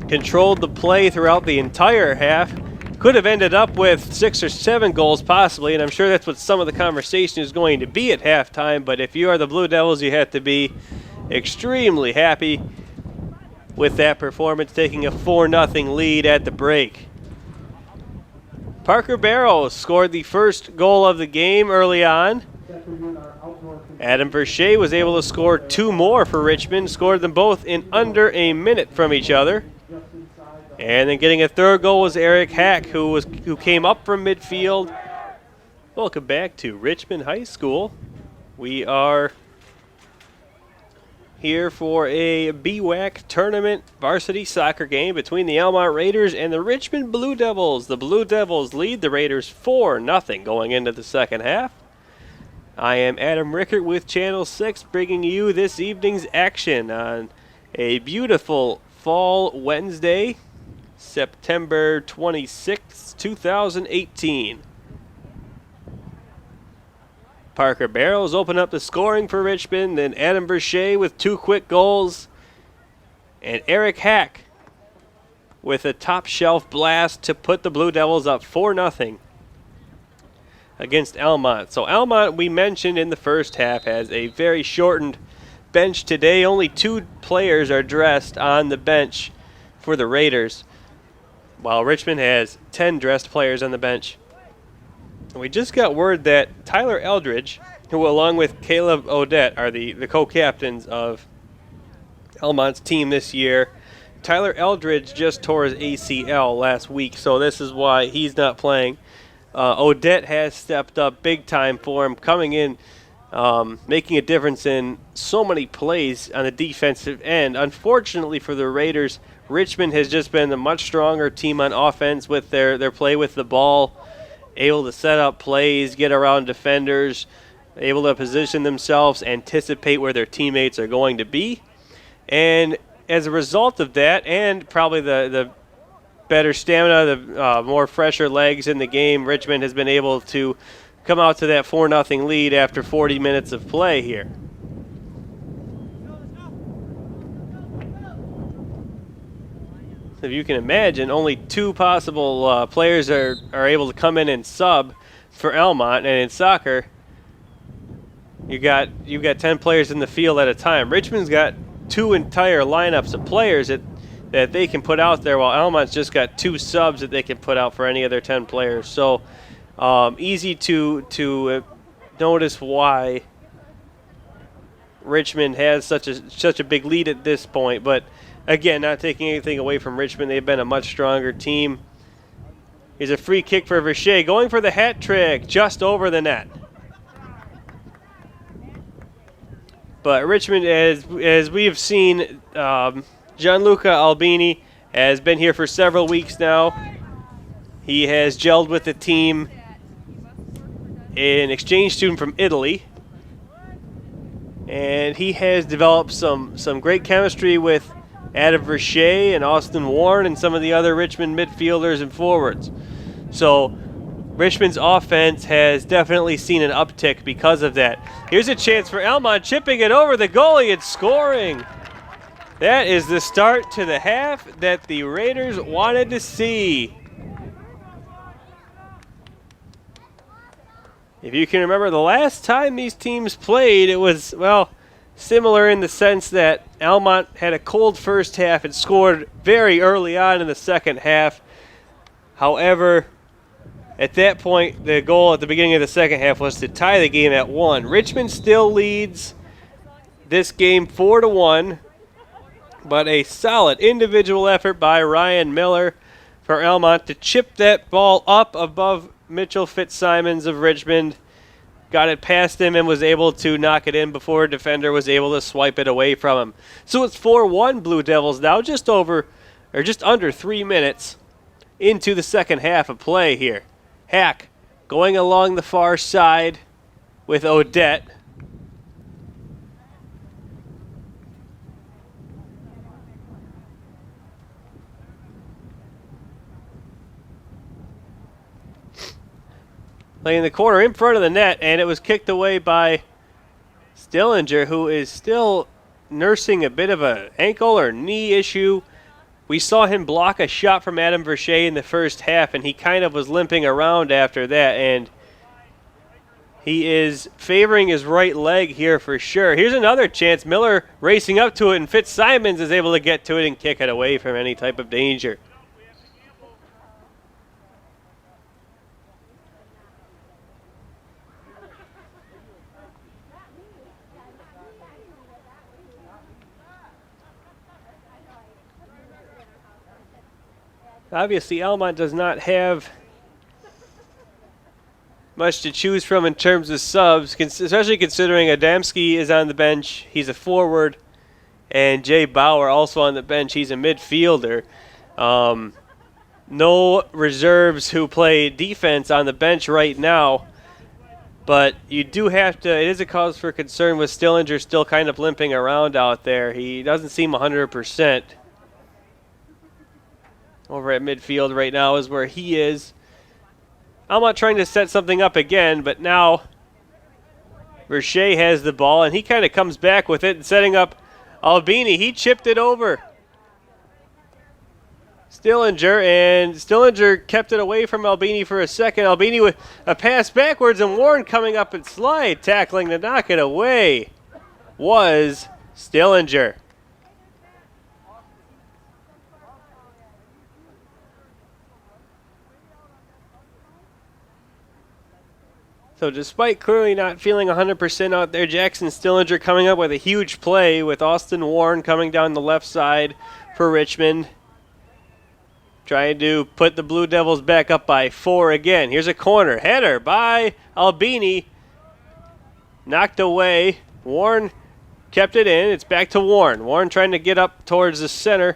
Controlled the play throughout the entire half. Could have ended up with 6 or 7 goals possibly, and I'm sure that's what some of the conversation is going to be at halftime. But if you are the Blue Devils, you have to be extremely happy with that performance, taking a 4-0 lead at the break. Parker Barrows scored the first goal of the game early on. Adam Verche was able to score 2 more for Richmond, scored them both in under a minute from each other. And then getting a third goal was Eric Hack, who came up from midfield. Welcome back to Richmond High School. We are here for a BWAC tournament varsity soccer game between the Almont Raiders and the Richmond Blue Devils. The Blue Devils lead the Raiders 4-0 going into the second half. I am Adam Rickert with Channel 6, bringing you this evening's action on a beautiful fall Wednesday, September 26, 2018. Parker Barrows opened up the scoring for Richmond, then Adam Verche with 2 quick goals, and Eric Hack with a top shelf blast to put the Blue Devils up 4-0 against Almont. So Almont, we mentioned in the first half, has a very shortened bench today. Only 2 players are dressed on the bench for the Raiders, while Richmond has 10 dressed players on the bench. And we just got word that Tyler Eldridge, who along with Caleb Odette are the co-captains of Almont's team this year, Tyler Eldridge just tore his ACL last week, so this is why he's not playing. Odette has stepped up big time for him, coming in, making a difference in so many plays on the defensive end. Unfortunately for the Raiders, Richmond has just been a much stronger team on offense with their play with the ball, able to set up plays, get around defenders, able to position themselves, anticipate where their teammates are going to be. And as a result of that, and probably the better stamina, the more fresher legs in the game, Richmond has been able to come out to that 4-0 lead after 40 minutes of play here. If you can imagine, only 2 possible players are able to come in and sub for Almont, and in soccer, you've got 10 players in the field at a time. Richmond's got 2 entire lineups of players that they can put out there, while Almont's just got 2 subs that they can put out for any of their 10 players. So easy to notice why Richmond has such a big lead at this point. But again, not taking anything away from Richmond, they've been a much stronger team Here's a free kick for Varsity, going for the hat trick, just over the net. But Richmond, as we have seen, Gianluca Albini has been here for several weeks now. He has gelled with the team, an exchange student from Italy. And he has developed some great chemistry with Adam Varsity and Austin Warren and some of the other Richmond midfielders and forwards. So Richmond's offense has definitely seen an uptick because of that. Here's a chance for Almont, chipping it over the goalie and scoring. That is the start to the half that the Raiders wanted to see. If you can remember, the last time these teams played, it was, well, similar in the sense that Almont had a cold first half and scored very early on in the second half. However, at that point, the goal at the beginning of the second half was to tie the game at 1. Richmond still leads this game 4-1, but a solid individual effort by Ryan Miller for Almont to chip that ball up above Mitchell Fitzsimons of Richmond. Got it past him and was able to knock it in before a defender was able to swipe it away from him. So it's 4-1 Blue Devils now, just under 3 minutes into the second half of play here. Hack going along the far side with Odette. Playing the corner in front of the net, and it was kicked away by Stillinger, who is still nursing a bit of an ankle or knee issue. We saw him block a shot from Adam Varsity in the first half, and he kind of was limping around after that, and he is favoring his right leg here for sure. Here's another chance. Miller racing up to it, and Fitzsimons is able to get to it and kick it away from any type of danger. Obviously, Almont does not have much to choose from in terms of subs, especially considering Adamski is on the bench. He's a forward. And Jay Bauer also on the bench. He's a midfielder. No reserves who play defense on the bench right now. But you do have to, it is a cause for concern with Stillinger still kind of limping around out there. He doesn't seem 100%. Over at midfield right now is where he is. Almont trying to set something up again, but now Varsity has the ball, and he kind of comes back with it and setting up Albini. He chipped it over Stillinger, and Stillinger kept it away from Albini for a second. Albini with a pass backwards, and Warren coming up and slide, tackling to knock it away was Stillinger. So despite clearly not feeling 100% out there, Jackson Stillinger coming up with a huge play with Austin Warren coming down the left side for Richmond. Trying to put the Blue Devils back up by 4 again. Here's a corner. Header by Albini. Knocked away. Warren kept it in. It's back to Warren. Warren trying to get up towards the center,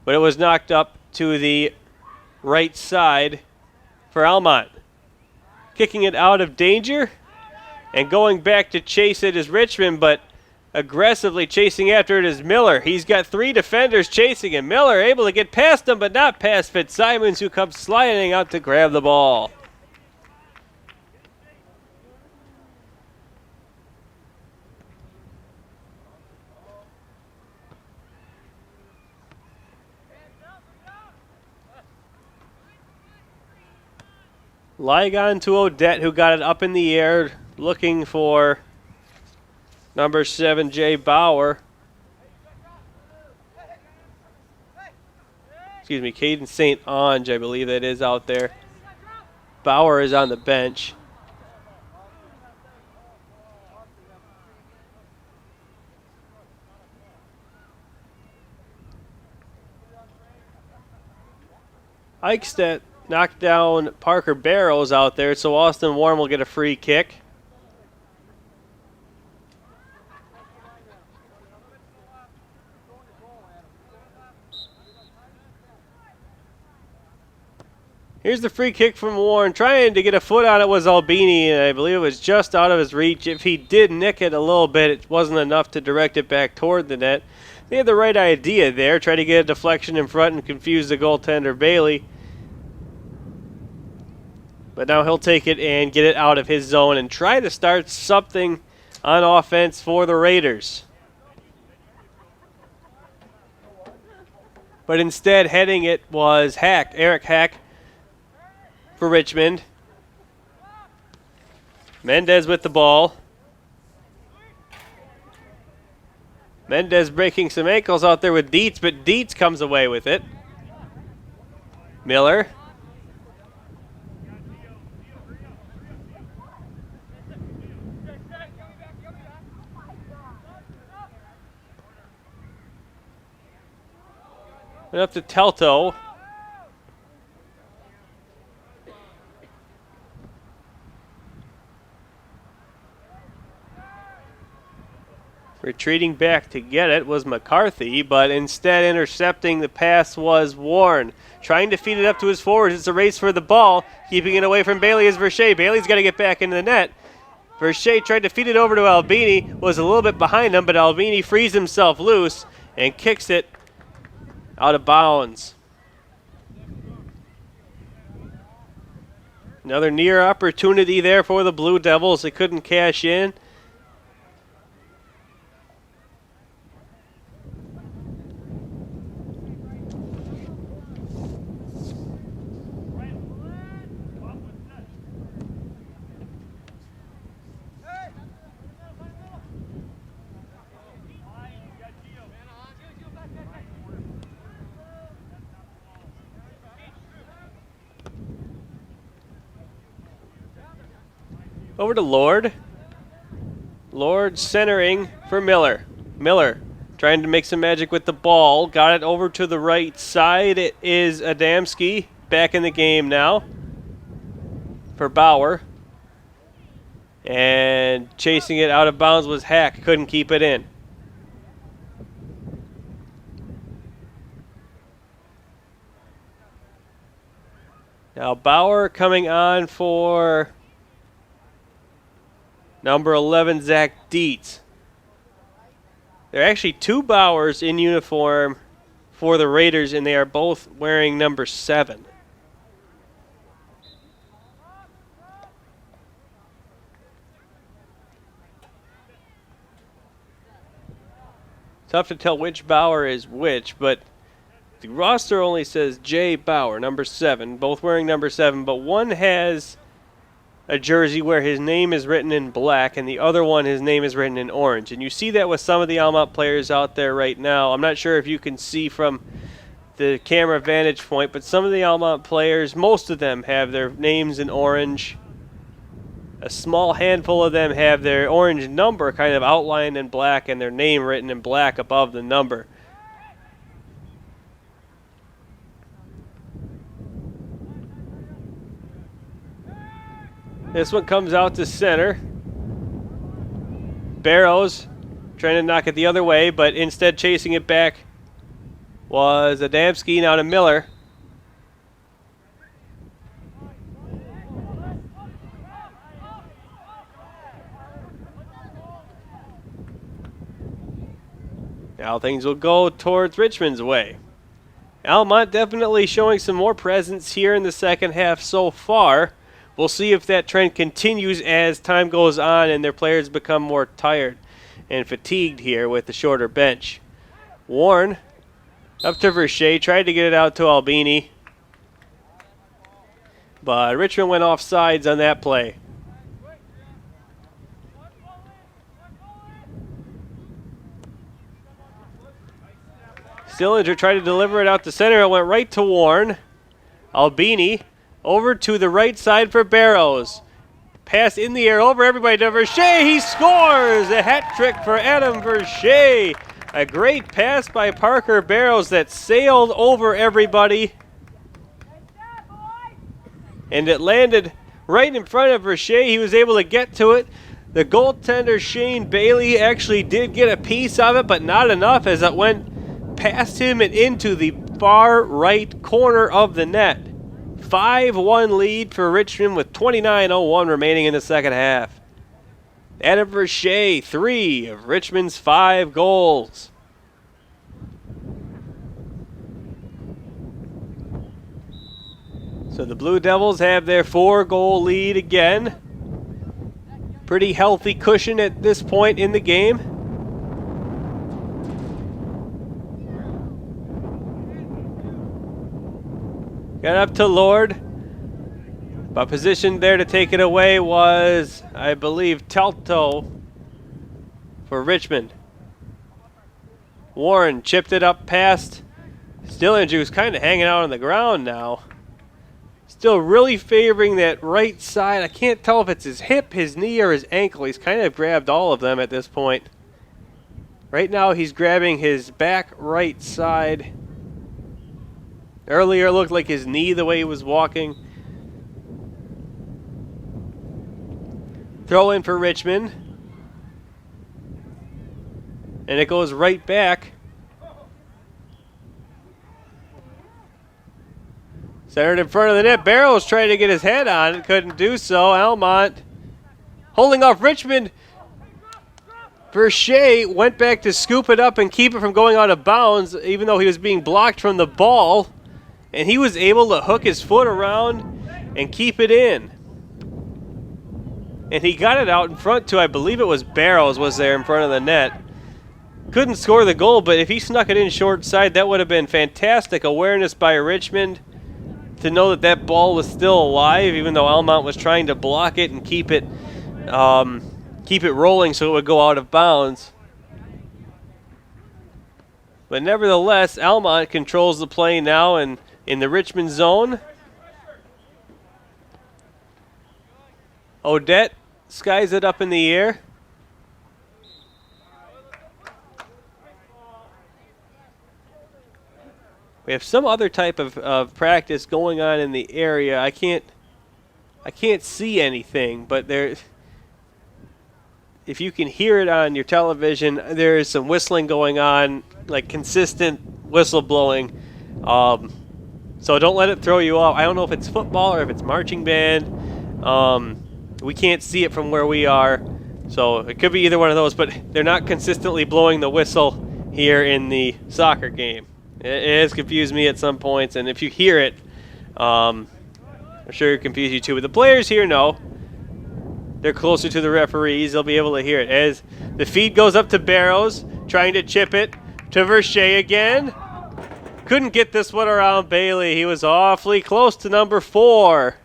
but it was knocked up to the right side for Almont. Kicking it out of danger and going back to chase it is Richmond, but aggressively chasing after it is Miller. He's got 3 defenders chasing him. Miller able to get past them, but not past Fitzsimons, who comes sliding out to grab the ball. Ligon to Odette, who got it up in the air, looking for number 7, Jay Bauer. Excuse me, Caden St. Ange, I believe that is out there. Bauer is on the bench. Eichstätt knocked down Parker Barrows out there, so Austin Warren will get a free kick. Here's the free kick from Warren. Trying to get a foot on it was Albini, and I believe it was just out of his reach. If he did nick it a little bit, it wasn't enough to direct it back toward the net. They had the right idea there. Try to get a deflection in front and confuse the goaltender, Bailey. But now he'll take it and get it out of his zone and try to start something on offense for the Raiders. But instead, heading it was Eric Hack for Richmond. Mendez with the ball. Mendez breaking some ankles out there with Dietz, but Dietz comes away with it. Miller. And up to Telto. Retreating back to get it was McCarthy, but instead intercepting the pass was Warren. Trying to feed it up to his forwards. It's a race for the ball. Keeping it away from Bailey is Verche. Bailey's got to get back into the net. Verche tried to feed it over to Albini. Was a little bit behind him, but Albini frees himself loose and kicks it out of bounds. Another near opportunity there for the Blue Devils. They couldn't cash in. Over to Lord. Lord centering for Miller. Miller trying to make some magic with the ball. Got it over to the right side. It is Adamski back in the game now for Bauer. And chasing it out of bounds was Hack. Couldn't keep it in. Now Bauer coming on for number 11, Zach Dietz. There are actually two Bauers in uniform for the Raiders, and they are both wearing number 7. Tough to tell which Bauer is which, but the roster only says Jay Bauer, number 7, both wearing number 7, but one has a jersey where his name is written in black, and the other one his name is written in orange. And you see that with some of the Almont players out there right now. I'm not sure if you can see from the camera vantage point, but some of the Almont players, most of them have their names in orange. A small handful of them have their orange number kind of outlined in black and their name written in black above the number. This one comes out to center. Barrows trying to knock it the other way, but instead chasing it back was Adamski, now to Miller. Now things will go towards Richmond's way. Almont definitely showing some more presence here in the second half so far. We'll see if that trend continues as time goes on and their players become more tired and fatigued here with the shorter bench. Warren up to Verche, tried to get it out to Albini, but Richmond went off sides on that play. Stillinger tried to deliver it out to center. It went right to Warren. Albini over to the right side for Barrows. Pass in the air over everybody to Verche. He scores! A hat trick for Adam Verche. A great pass by Parker Barrows that sailed over everybody. and it landed right in front of Verche. He was able to get to it. The goaltender, Shane Bailey, actually did get a piece of it, but not enough as it went past him and into the far right corner of the net. 5-1 lead for Richmond with 29:01 remaining in the second half. Adam Verche, 3 of Richmond's 5 goals. So the Blue Devils have their 4-goal lead again. Pretty healthy cushion at this point in the game. Got up to Lord. But positioned there to take it away was, I believe, Telto for Richmond. Warren chipped it up past Stillinger, who's kind of hanging out on the ground now. Still really favoring that right side. I can't tell if it's his hip, his knee, or his ankle. He's kind of grabbed all of them at this point. Right now he's grabbing his back right side. Earlier it looked like his knee the way he was walking. Throw in for Richmond. And it goes right back. Centered in front of the net. Barrows trying to get his head on it. Couldn't do so. Almont holding off Richmond. Verche went back to scoop it up and keep it from going out of bounds, even though he was being blocked from the ball. And he was able to hook his foot around and keep it in. And he got it out in front to, I believe it was Barrows was there in front of the net. Couldn't score the goal, but if he snuck it in short side, that would have been fantastic awareness by Richmond to know that that ball was still alive, even though Almont was trying to block it and keep it rolling so it would go out of bounds. But nevertheless, Almont controls the play now and in the Richmond zone. Odette skies it up in the air. We have some other type of practice going on in the area. I can't see anything, but there, if you can hear it on your television, there is some whistling going on, like consistent whistle blowing. So don't let it throw you off. I don't know if it's football or if it's marching band. We can't see it from where we are, so it could be either one of those, but they're not consistently blowing the whistle here in the soccer game. It has confused me at some points, and if you hear it, I'm sure it confused you too. But the players here know. They're closer to the referees. They'll be able to hear it. As the feed goes up to Barrows, trying to chip it to Verche again. Couldn't get this one around Bailey. He was awfully close to number 4.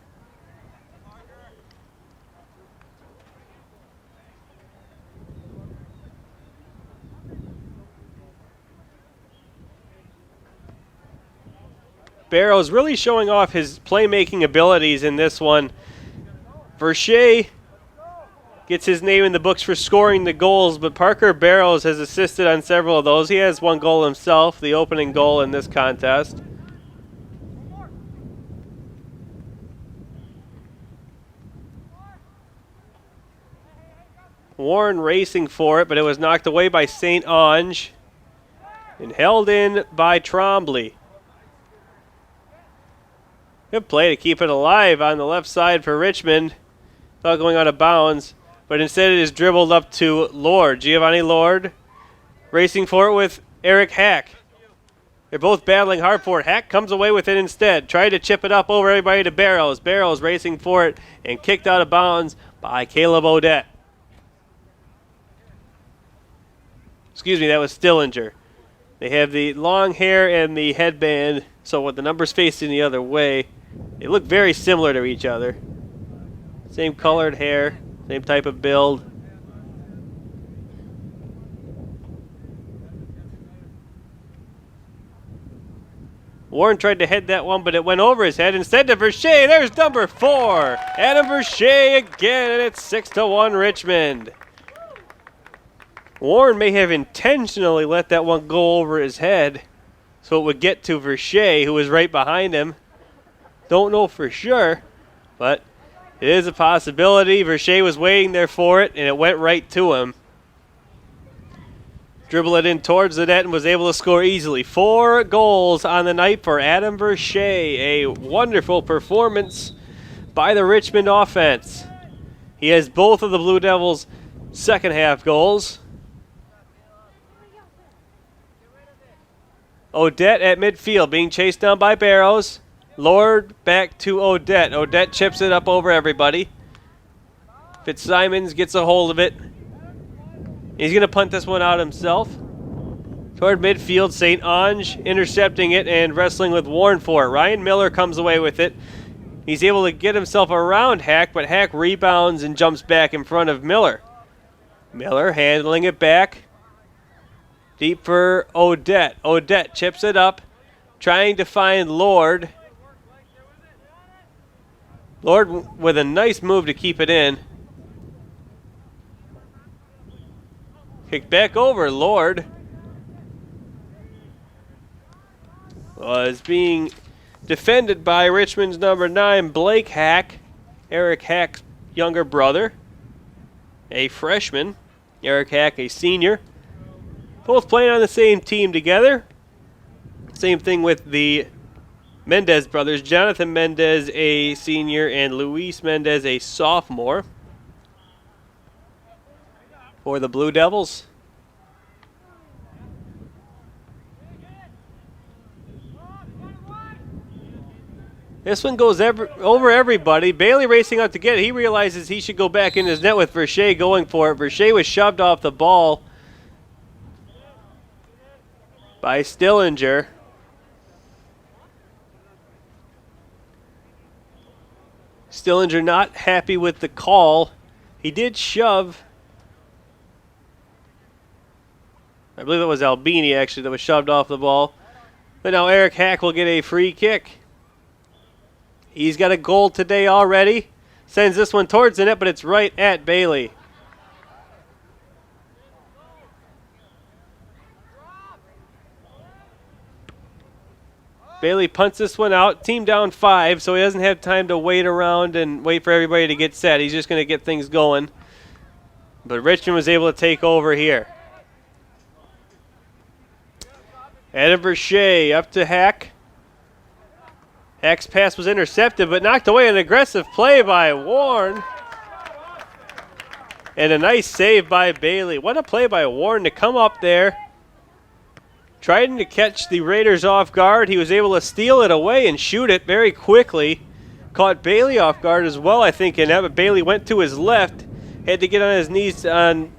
Barrows really showing off his playmaking abilities in this one. Verche gets his name in the books for scoring the goals, but Parker Barrows has assisted on several of those. He has 1 goal himself, the opening goal in this contest. Warren racing for it, but it was knocked away by St. Ange and held in by Trombley. Good play to keep it alive on the left side for Richmond. Thought going out of bounds, but instead it is dribbled up to Lord. Giovanni Lord racing for it with Eric Hack. They're both battling hard for it. Hack comes away with it instead. Tried to chip it up over everybody to Barrows. Barrows racing for it and kicked out of bounds by Caleb Odette. Excuse me, that was Stillinger. They have the long hair and the headband, so with the numbers facing the other way, they look very similar to each other. Same colored hair, same type of build. Warren tried to head that one, but it went over his head. Instead to Verche, there's number 4. Adam Verche again, and it's 6-1 Richmond. Warren may have intentionally let that one go over his head so it would get to Verche, who was right behind him. Don't know for sure. But it is a possibility. Vershay was waiting there for it, and it went right to him. Dribble it in towards the net and was able to score easily. 4 goals on the night for Adam Vershay. A wonderful performance by the Richmond offense. He has both of the Blue Devils' second half goals. Odette at midfield being chased down by Barrows. Lord back to Odette. Odette chips it up over everybody. Fitzsimons gets a hold of it. He's going to punt this one out himself. Toward midfield, St. Ange intercepting it and wrestling with Warren for it. Ryan Miller comes away with it. He's able to get himself around Hack, but Hack rebounds and jumps back in front of Miller. Miller handling it back. Deep for Odette. Odette chips it up, trying to find Lord. Lord with a nice move to keep it in. Kicked back over. Lord was being defended by Richmond's number 9, Blake Hack, Eric Hack's younger brother, a freshman. Eric Hack, a senior. Both playing on the same team together. Same thing with the Mendez brothers. Jonathan Mendez, a senior, and Luis Mendez, a sophomore. For the Blue Devils. This one goes over everybody. Bailey racing out to get it. He realizes he should go back in his net with Vershay going for it. Vershay was shoved off the ball by Stillinger. Stillinger not happy with the call. He did shove. I believe it was Albini, actually, that was shoved off the ball. But now Eric Hack will get a free kick. He's got a goal today already. Sends this one towards the net, but it's right at Bailey. Bailey punts this one out. Team down 5, so he doesn't have time to wait around and wait for everybody to get set. He's just going to get things going. But Richmond was able to take over here. Adam Vershay up to Hack. Hack's pass was intercepted, but knocked away. An aggressive play by Warren. And a nice save by Bailey. What a play by Warren to come up there. Trying to catch the Raiders off guard. He was able to steal it away and shoot it very quickly. Caught Bailey off guard as well, I think, in that, but Bailey went to his left. Had to get on his knees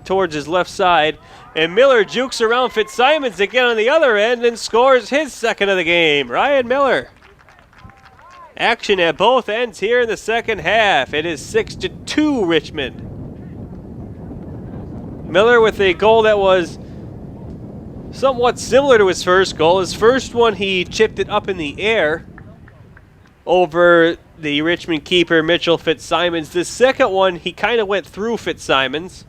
towards his left side. And Miller jukes around Fitzsimons again on the other end and scores his second of the game. Ryan Miller. Action at both ends here in the second half. It is 6-2 Richmond. Miller with a goal that was somewhat similar to his first goal. His first one, he chipped it up in the air over the Richmond keeper, Mitchell Fitzsimons. The second one, he kind of went through Fitzsimons,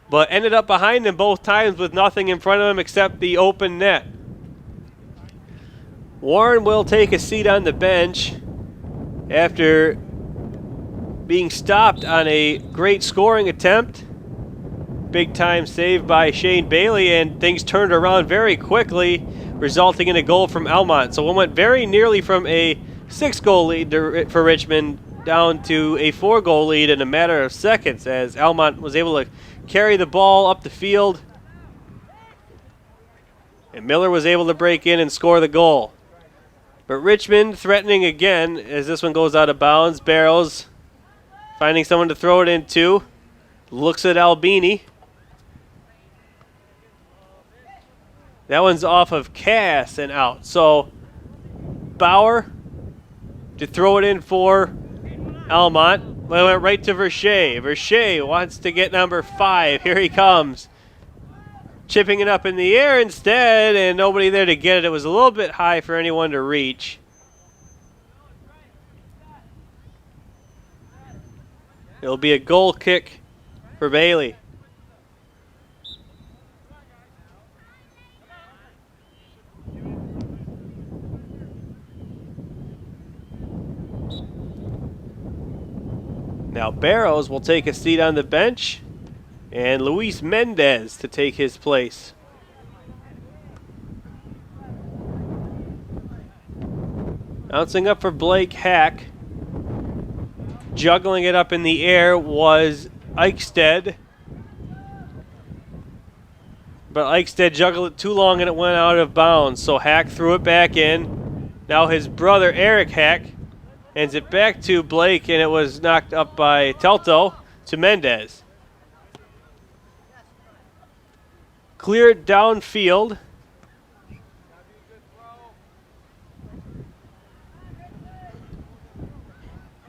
but ended up behind him both times with nothing in front of him except the open net. Warren will take a seat on the bench after being stopped on a great scoring attempt. Big time save by Shane Bailey, and things turned around very quickly, resulting in a goal from Almont. So one went very nearly from a 6-goal lead for Richmond down to a 4-goal lead in a matter of seconds, as Almont was able to carry the ball up the field. And Miller was able to break in and score the goal. But Richmond threatening again as this one goes out of bounds. Barrows finding someone to throw it into. Looks at Albini. That one's off of Cass and out. So Bauer to throw it in for Almont. Well, it went right to Vershay. Vershay wants to get number 5. Here he comes. Chipping it up in the air instead, and nobody there to get it. It was a little bit high for anyone to reach. It'll be a goal kick for Bailey. Now Barrows will take a seat on the bench, and Luis Mendez to take his place. Bouncing up for Blake Hack. Juggling it up in the air was Eichstead. But Eichstead juggled it too long and it went out of bounds, so Hack threw it back in. Now his brother Eric Hack hands it back to Blake, and it was knocked up by Telto to Mendez. Clear it downfield.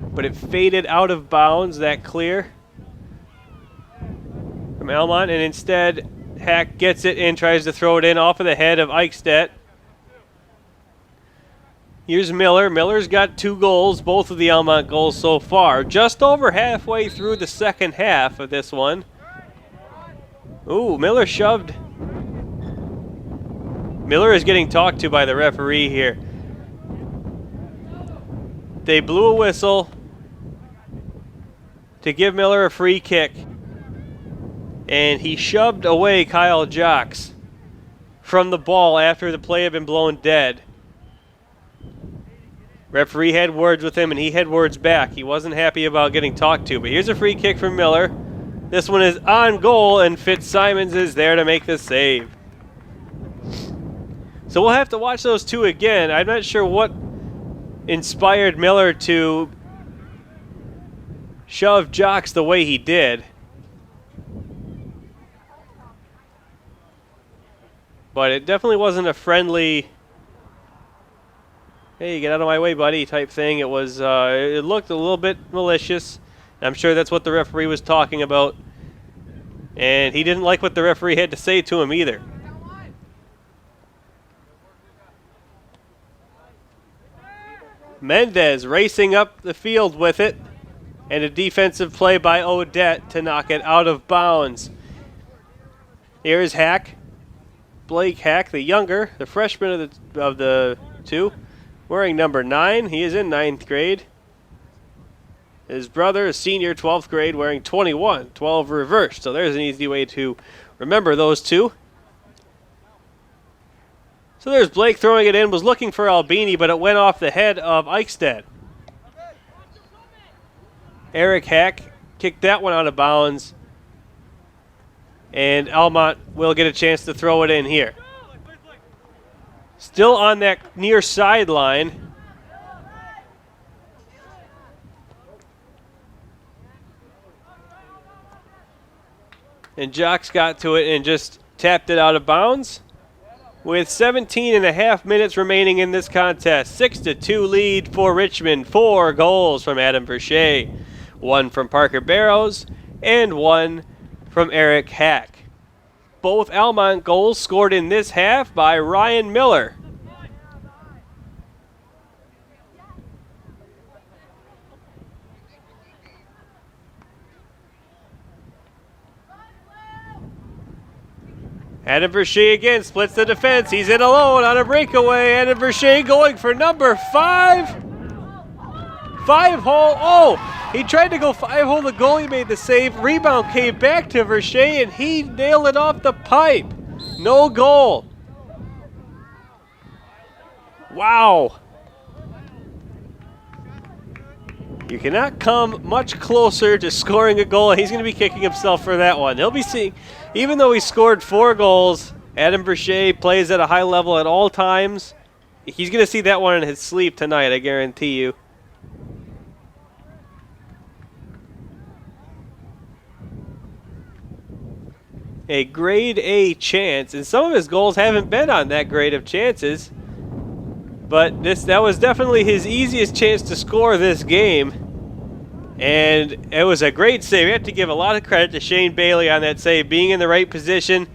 But it faded out of bounds, that clear from Almont, and instead Hack gets it and tries to throw it in off of the head of Eichstedt. Here's Miller. Miller's got 2 goals, both of the Almont goals so far. Just over halfway through the second half of this one. Ooh, Miller shoved. Miller is getting talked to by the referee here. They blew a whistle to give Miller a free kick. And he shoved away Kyle Jocks from the ball after the play had been blown dead. Referee had words with him, and he had words back. He wasn't happy about getting talked to. But here's a free kick from Miller. This one is on goal, and Fitzsimons is there to make the save. So we'll have to watch those two again. I'm not sure what inspired Miller to shove Jocks the way he did. But it definitely wasn't a friendly, hey, get out of my way, buddy, type thing. It was, it looked a little bit malicious. I'm sure that's what the referee was talking about. And he didn't like what the referee had to say to him either. Mendez racing up the field with it. And a defensive play by Odette to knock it out of bounds. Here's Hack. Blake Hack, the younger, the freshman of the two, wearing number 9. He is in 9th grade. His brother, a senior, 12th grade, wearing 21, 12 reversed. So there's an easy way to remember those two. So there's Blake throwing it in, was looking for Albini, but it went off the head of Eichstedt. Eric Hack kicked that one out of bounds. And Almont will get a chance to throw it in here. Still on that near sideline. And Jocks got to it and just tapped it out of bounds. With 17.5 minutes remaining in this contest. 6-2 lead for Richmond. 4 goals from Adam Verche. 1 from Parker Barrows. And 1 from Eric Hack. Both Almont goals scored in this half by Ryan Miller. Adam Verche again splits the defense. He's in alone on a breakaway. Adam Verche going for number 5. 5-hole. Oh, he tried to go 5-hole. The goalie made the save. Rebound came back to Verche, and he nailed it off the pipe. No goal. Wow. You cannot come much closer to scoring a goal. He's going to be kicking himself for that one. He'll be seeing, even though he scored 4 goals, Adam Verche plays at a high level at all times. He's going to see that one in his sleep tonight, I guarantee you. A grade A chance, and some of his goals haven't been on that grade of chances. But that was definitely his easiest chance to score this game. And it was a great save. We have to give a lot of credit to Shane Bailey on that save, being in the right position.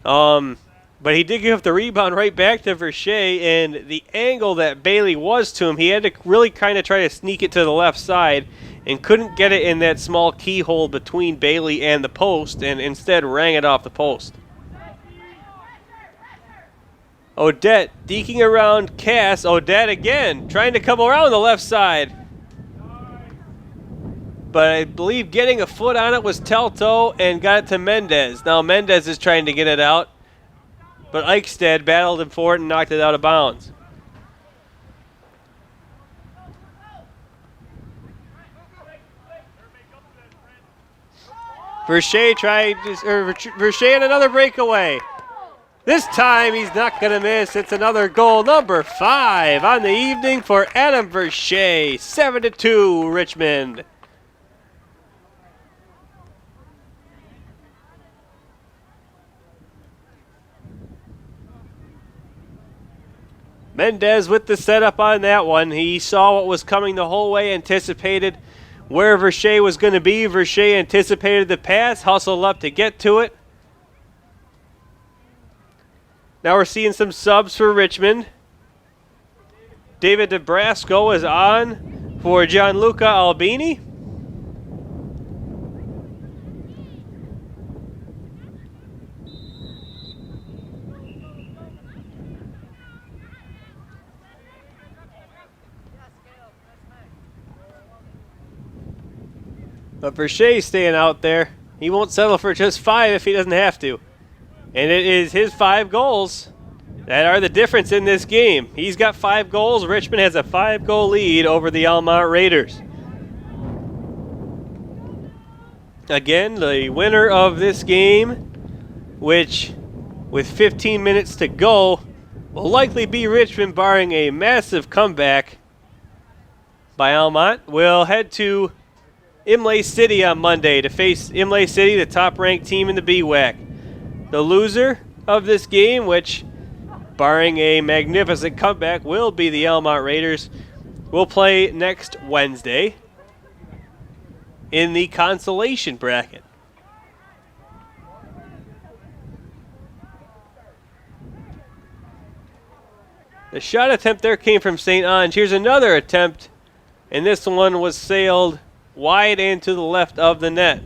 But he did give the rebound right back to Verche, and the angle that Bailey was to him, he had to really kind of try to sneak it to the left side and couldn't get it in that small keyhole between Bailey and the post, and instead rang it off the post. Odette deking around Cass. Odette again trying to come around the left side. but I believe getting a foot on it was Telto and got it to Mendez. Now Mendez is trying to get it out, but Eichstead battled him for it and knocked it out of bounds. Verche and another breakaway. This time he's not going to miss. It's another goal, number 5 on the evening for Adam Verche. 7-2 Richmond. Mendez with the setup on that one. He saw what was coming the whole way, anticipated where Verche was going to be. Verche anticipated the pass, hustled up to get to it. Now we're seeing some subs for Richmond. David DeBrasco is on for Gianluca Albini. But Verche staying out there. He won't settle for just 5 if he doesn't have to. And it is his 5 goals that are the difference in this game. He's got 5 goals. Richmond has a 5-goal lead over the Almont Raiders. Again, the winner of this game, which with 15 minutes to go, will likely be Richmond, barring a massive comeback by Almont. Will head to Imlay City on Monday to face Imlay City, the top-ranked team in the BWAC. The loser of this game, which, barring a magnificent comeback, will be the Almont Raiders, will play next Wednesday in the consolation bracket. The shot attempt there came from St. Ange. Here's another attempt, and this one was sailed wide and to the left of the net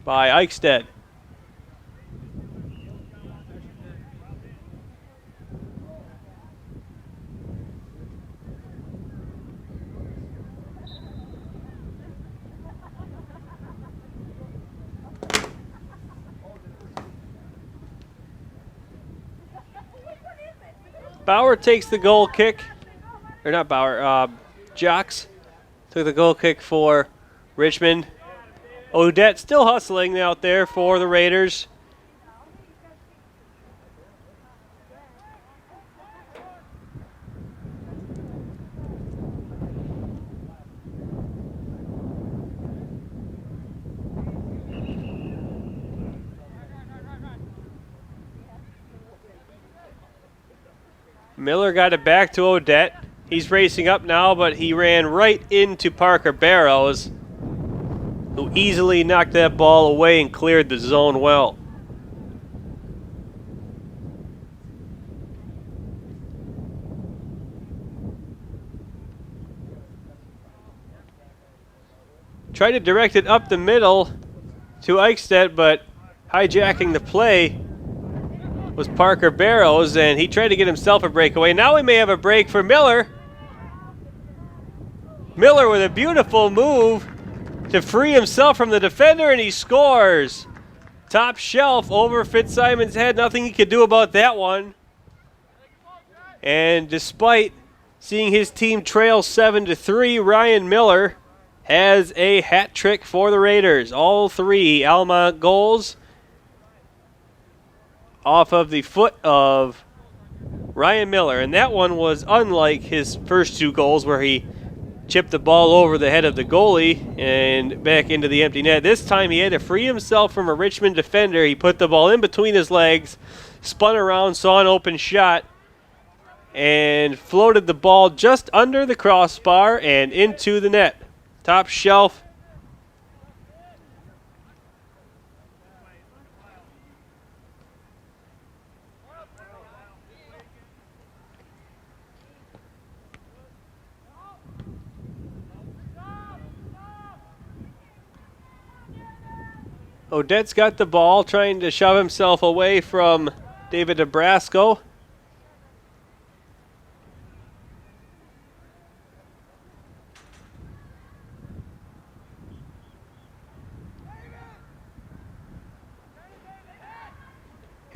by Eichstead. Bauer takes the goal kick. Or not Bauer, Jocks took the goal kick for Richmond. Odette still hustling out there for the Raiders. Miller got it back to Odette. He's racing up now, but he ran right into Parker Barrows, who easily knocked that ball away and cleared the zone well. Tried to direct it up the middle to Eichstedt, but hijacking the play was Parker Barrows, and he tried to get himself a breakaway. Now we may have a break for Miller. Miller with a beautiful move to free himself from the defender, and he scores. Top shelf over Fitzsimon's head. Nothing he could do about that one. And despite seeing his team trail 7-3, Ryan Miller has a hat trick for the Raiders. All 3 Almont goals off of the foot of Ryan Miller. And that one was unlike his first 2 goals where he chipped the ball over the head of the goalie and back into the empty net. This time he had to free himself from a Richmond defender. He put the ball in between his legs, spun around, saw an open shot, and floated the ball just under the crossbar and into the net. Top shelf. Odette's got the ball, trying to shove himself away from David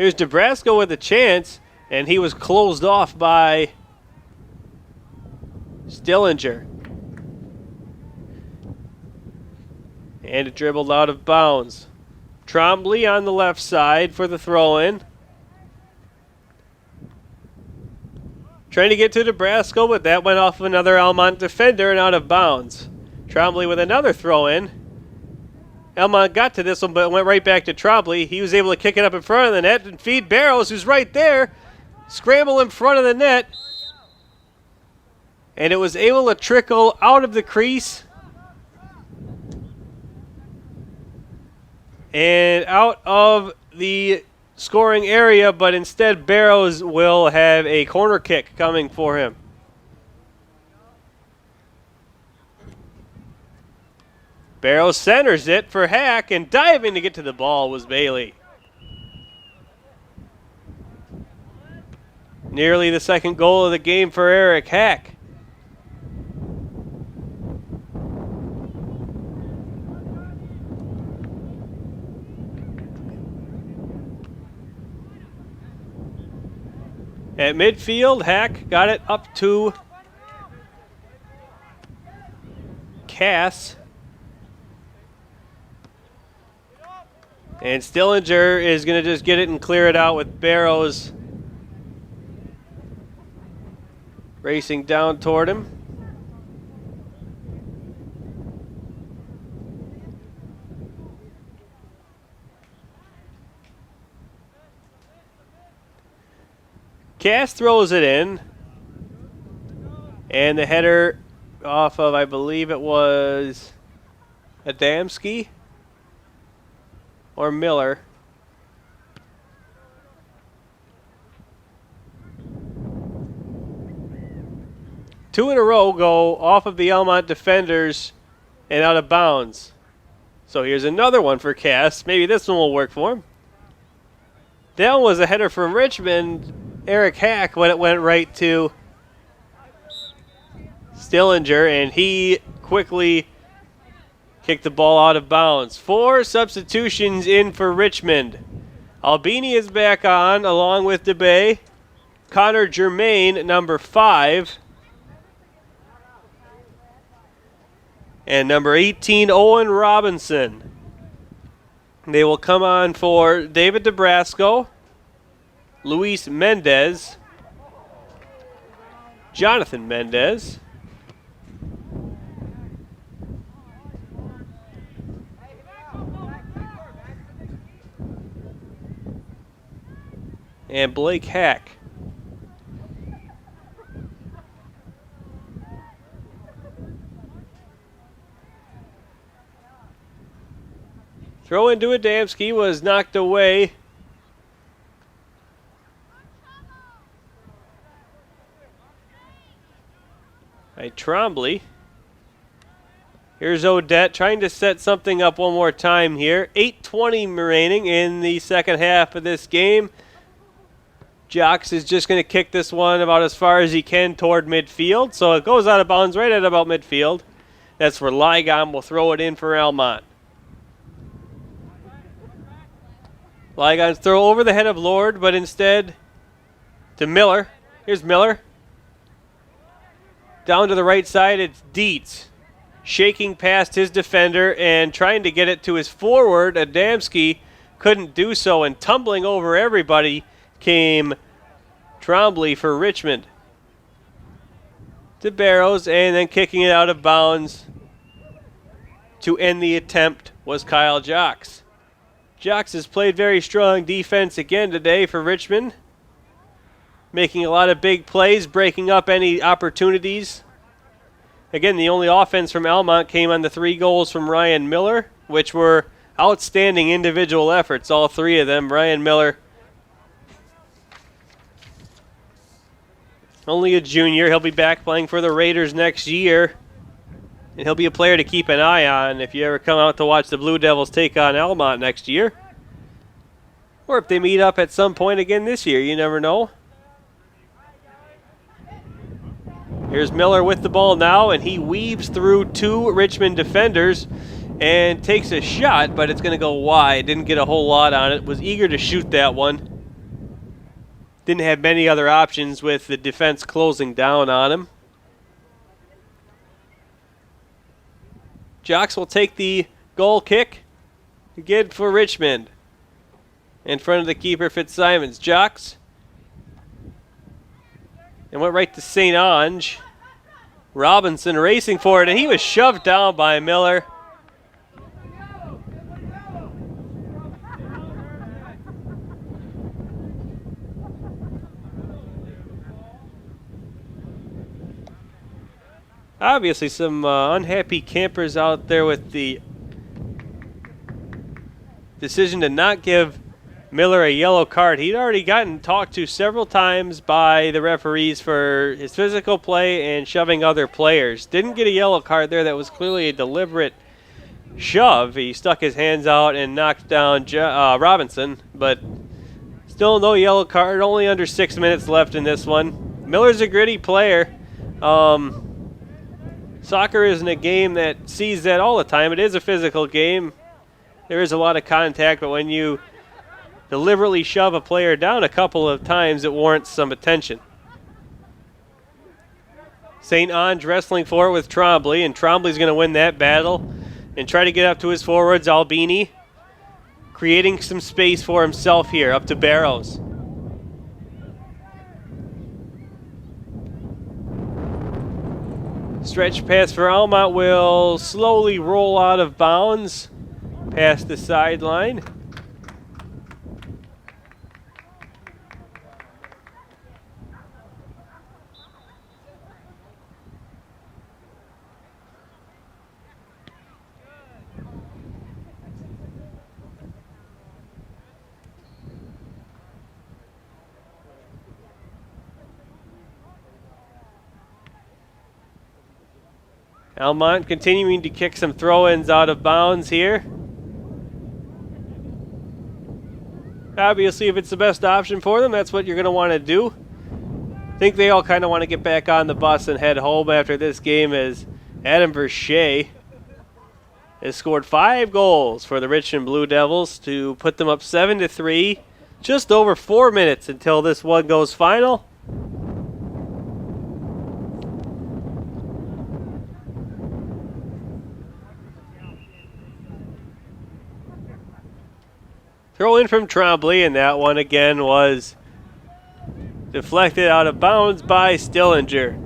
Here's Nebraska with a chance, and he was closed off by Stillinger. And it dribbled out of bounds. Trombley on the left side for the throw-in. Trying to get to Nebraska, but that went off of another Almont defender and out of bounds. Trombley with another throw-in. Almont got to this one, but went right back to Trombley. He was able to kick it up in front of the net and feed Barrows, who's right there. Scramble in front of the net. And it was able to trickle out of the crease and out of the scoring area, but instead Barrows will have a corner kick coming for him. Barrows centers it for Hack, and diving to get to the ball was Bailey. Nearly the second goal of the game for Eric Hack. At midfield, Hack got it up to Cass. And Stillinger is going to just get it and clear it out with Barrows racing down toward him. Cass throws it in, and the header off of, I believe it was Adamski or Miller. Two in a row go off of the Almont defenders and out of bounds. So here's another one for Cass. Maybe this one will work for him. That one was a header from Richmond, Eric Hack, when it went right to Stillinger, and he quickly kicked the ball out of bounds. 4 substitutions in for Richmond. Albini is back on along with DeBay. Connor Germain, number 5. And number 18, Owen Robinson. They will come on for David Nebraska, Luis Mendez, Jonathan Mendez, and Blake Hack. Throw into Adamski was knocked away. By Trombley. Here's Odette trying to set something up one more time here. 8:20 remaining in the second half of this game. Jocks is just going to kick this one about as far as he can toward midfield. So it goes out of bounds right at about midfield. That's where Ligon will throw it in for Almont. Ligon's throw over the head of Lord, but instead to Miller. Here's Miller. Down to the right side, it's Dietz. Shaking past his defender and trying to get it to his forward. Adamski couldn't do so, and tumbling over everybody came Trombley for Richmond. To Barrows, and then kicking it out of bounds to end the attempt was Kyle Jocks. Jocks has played very strong defense again today for Richmond, making a lot of big plays, breaking up any opportunities. Again, the only offense from Almont came on the 3 goals from Ryan Miller, which were outstanding individual efforts, all 3 of them. Ryan Miller, only a junior. He'll be back playing for the Raiders next year, and he'll be a player to keep an eye on if you ever come out to watch the Blue Devils take on Almont next year. Or if they meet up at some point again this year, you never know. Here's Miller with the ball now, and he weaves through 2 Richmond defenders and takes a shot, but it's going to go wide. Didn't get a whole lot on it. Was eager to shoot that one. didn't have many other options with the defense closing down on him. Jocks will take the goal kick again for Richmond. In front of the keeper, Fitzsimons. Jocks. And went right to St. Ange. Robinson racing for it, and he was shoved down by Miller. Obviously some unhappy campers out there with the decision to not give Miller a yellow card. He'd already gotten talked to several times by the referees for his physical play and shoving other players. Didn't get a yellow card there. That was clearly a deliberate shove. He stuck his hands out and knocked down Robinson, but still no yellow card. Only under 6 minutes left in this one. Miller's a gritty player. Soccer isn't a game that sees that all the time. It is a physical game. There is a lot of contact, but when you deliberately shove a player down a couple of times, it warrants some attention. St. Ange wrestling for it with Trombley, and Trombley's going to win that battle and try to get up to his forwards. Albini creating some space for himself here, up to Barrows. Stretch pass for Almont will slowly roll out of bounds past the sideline. Almont continuing to kick some throw-ins out of bounds here. Obviously, if it's the best option for them, that's what you're going to want to do. I think they all kind of want to get back on the bus and head home after this game, as Adam Vershey has scored 5 goals for the Richmond Blue Devils to put them up 7-3. Just over 4 minutes until this one goes final. Throw in from Trombley, and that one again was deflected out of bounds by Stillinger.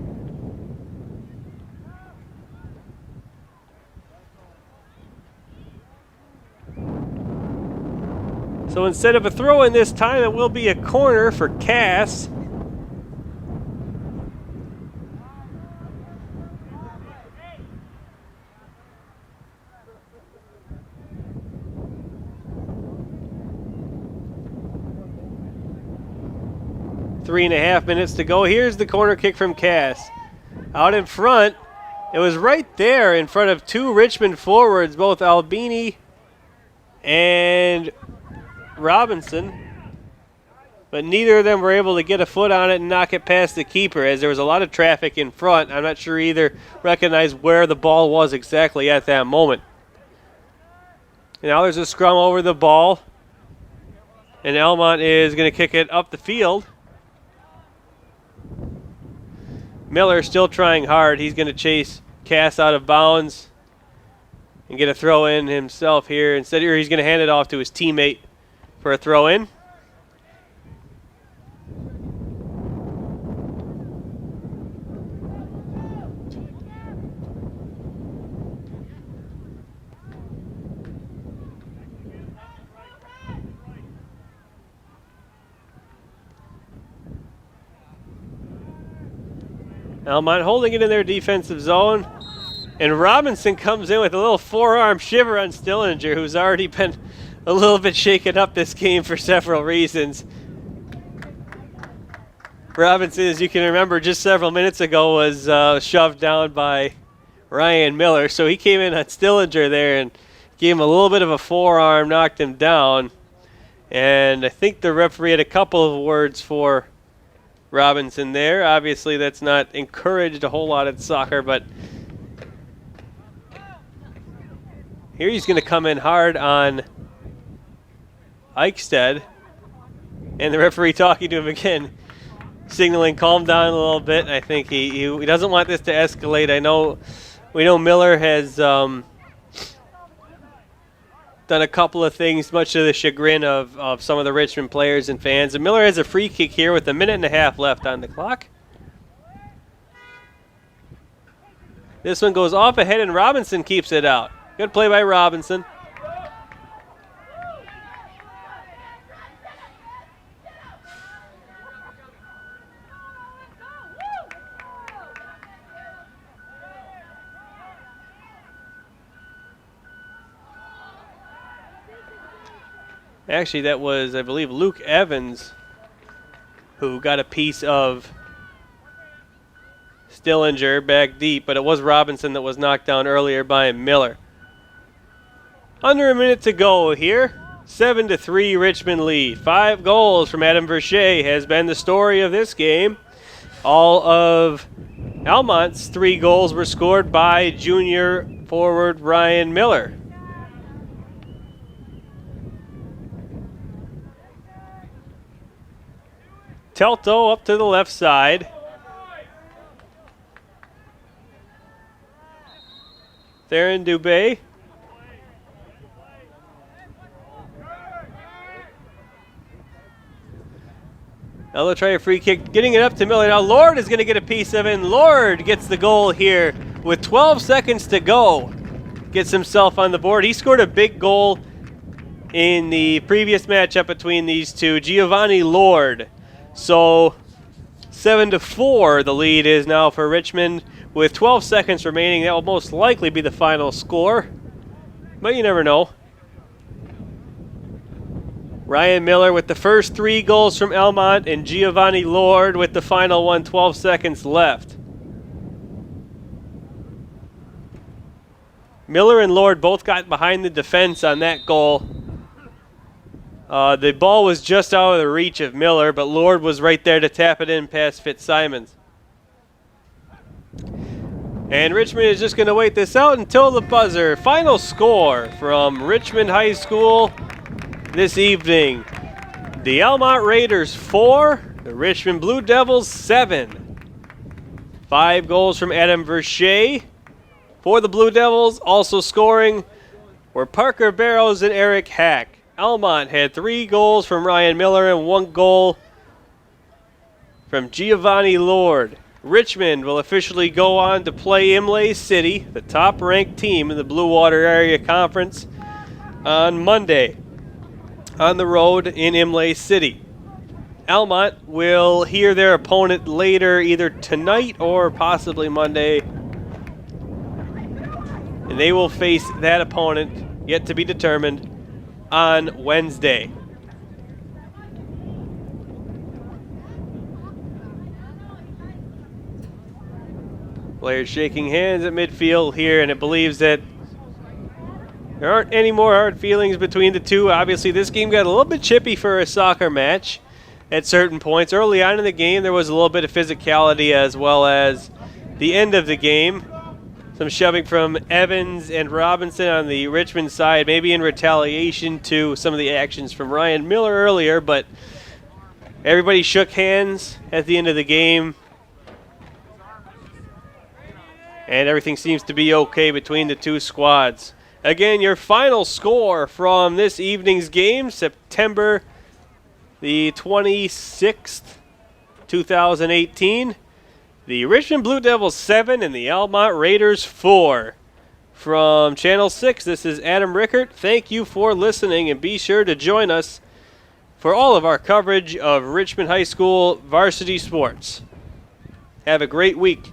So instead of a throw in this time, it will be a corner for Cass. Three and a half minutes to go. Here's the corner kick from Cass. Out in front. It was right there in front of 2 Richmond forwards, both Albini and Robinson. But neither of them were able to get a foot on it and knock it past the keeper, as there was a lot of traffic in front. I'm not sure either recognized where the ball was exactly at that moment. And now there's a scrum over the ball. And Almont is going to kick it up the field. Miller still trying hard. He's going to chase Cass out of bounds and get a throw in himself here. Instead, he's going to hand it off to his teammate for a throw in. Almont holding it in their defensive zone. And Robinson comes in with a little forearm shiver on Stillinger, who's already been a little bit shaken up this game for several reasons. Robinson, as you can remember, just several minutes ago was shoved down by Ryan Miller. So he came in on Stillinger there and gave him a little bit of a forearm, knocked him down. And I think the referee had a couple of words for Robinson there. Obviously, that's not encouraged a whole lot in soccer, but here he's going to come in hard on Eichstead. And the referee talking to him again, signaling calm down a little bit. I think he doesn't want this to escalate. We know Miller has done a couple of things, much to the chagrin of some of the Richmond players and fans. And Miller has a free kick here with 1.5 minutes left on the clock. This one goes off ahead, and Robinson keeps it out. Good play by Robinson. Actually, that was, I believe, Luke Evans who got a piece of Stillinger back deep, but it was Robinson that was knocked down earlier by Miller. Under a minute to go here. 7-3 Richmond lead. 5 goals from Adam Verche has been the story of this game. All of Almont's 3 goals were scored by junior forward Ryan Miller. Telto up to the left side. Theron Dubé. Now they'll try a free kick, getting it up to Miller. Now Lord is going to get a piece of it, and Lord gets the goal here with 12 seconds to go. Gets himself on the board. He scored a big goal in the previous matchup between these two, Giovanni Lord. So 7-4 the lead is now for Richmond with 12 seconds remaining. That will most likely be the final score, but you never know. Ryan Miller with the first 3 goals from Almont, and Giovanni Lord with the final one, 12 seconds left. Miller and Lord both got behind the defense on that goal. The ball was just out of the reach of Miller, but Lord was right there to tap it in past Fitzsimons. And Richmond is just going to wait this out until the buzzer. Final score from Richmond High School this evening. The Almont Raiders 4, the Richmond Blue Devils 7. 5 goals from Adam Verche for the Blue Devils. Also scoring were Parker Barrows and Eric Hack. Almont had 3 goals from Ryan Miller and 1 goal from Giovanni Lord. Richmond will officially go on to play Imlay City, the top-ranked team in the Blue Water Area Conference, on Monday on the road in Imlay City. Almont will hear their opponent later, either tonight or possibly Monday, and they will face that opponent, yet to be determined, on Wednesday. Players shaking hands at midfield here, and it believes that there aren't any more hard feelings between the two. Obviously, this game got a little bit chippy for a soccer match at certain points. Early on in the game, there was a little bit of physicality, as well as the end of the game. Some shoving from Evans and Robinson on the Richmond side, maybe in retaliation to some of the actions from Ryan Miller earlier, but everybody shook hands at the end of the game, and everything seems to be okay between the two squads. Again, your final score from this evening's game, September the 26th, 2018. The Richmond Blue Devils 7 and the Almont Raiders 4. From Channel 6, this is Adam Rickert. Thank you for listening, and be sure to join us for all of our coverage of Richmond High School varsity sports. Have a great week.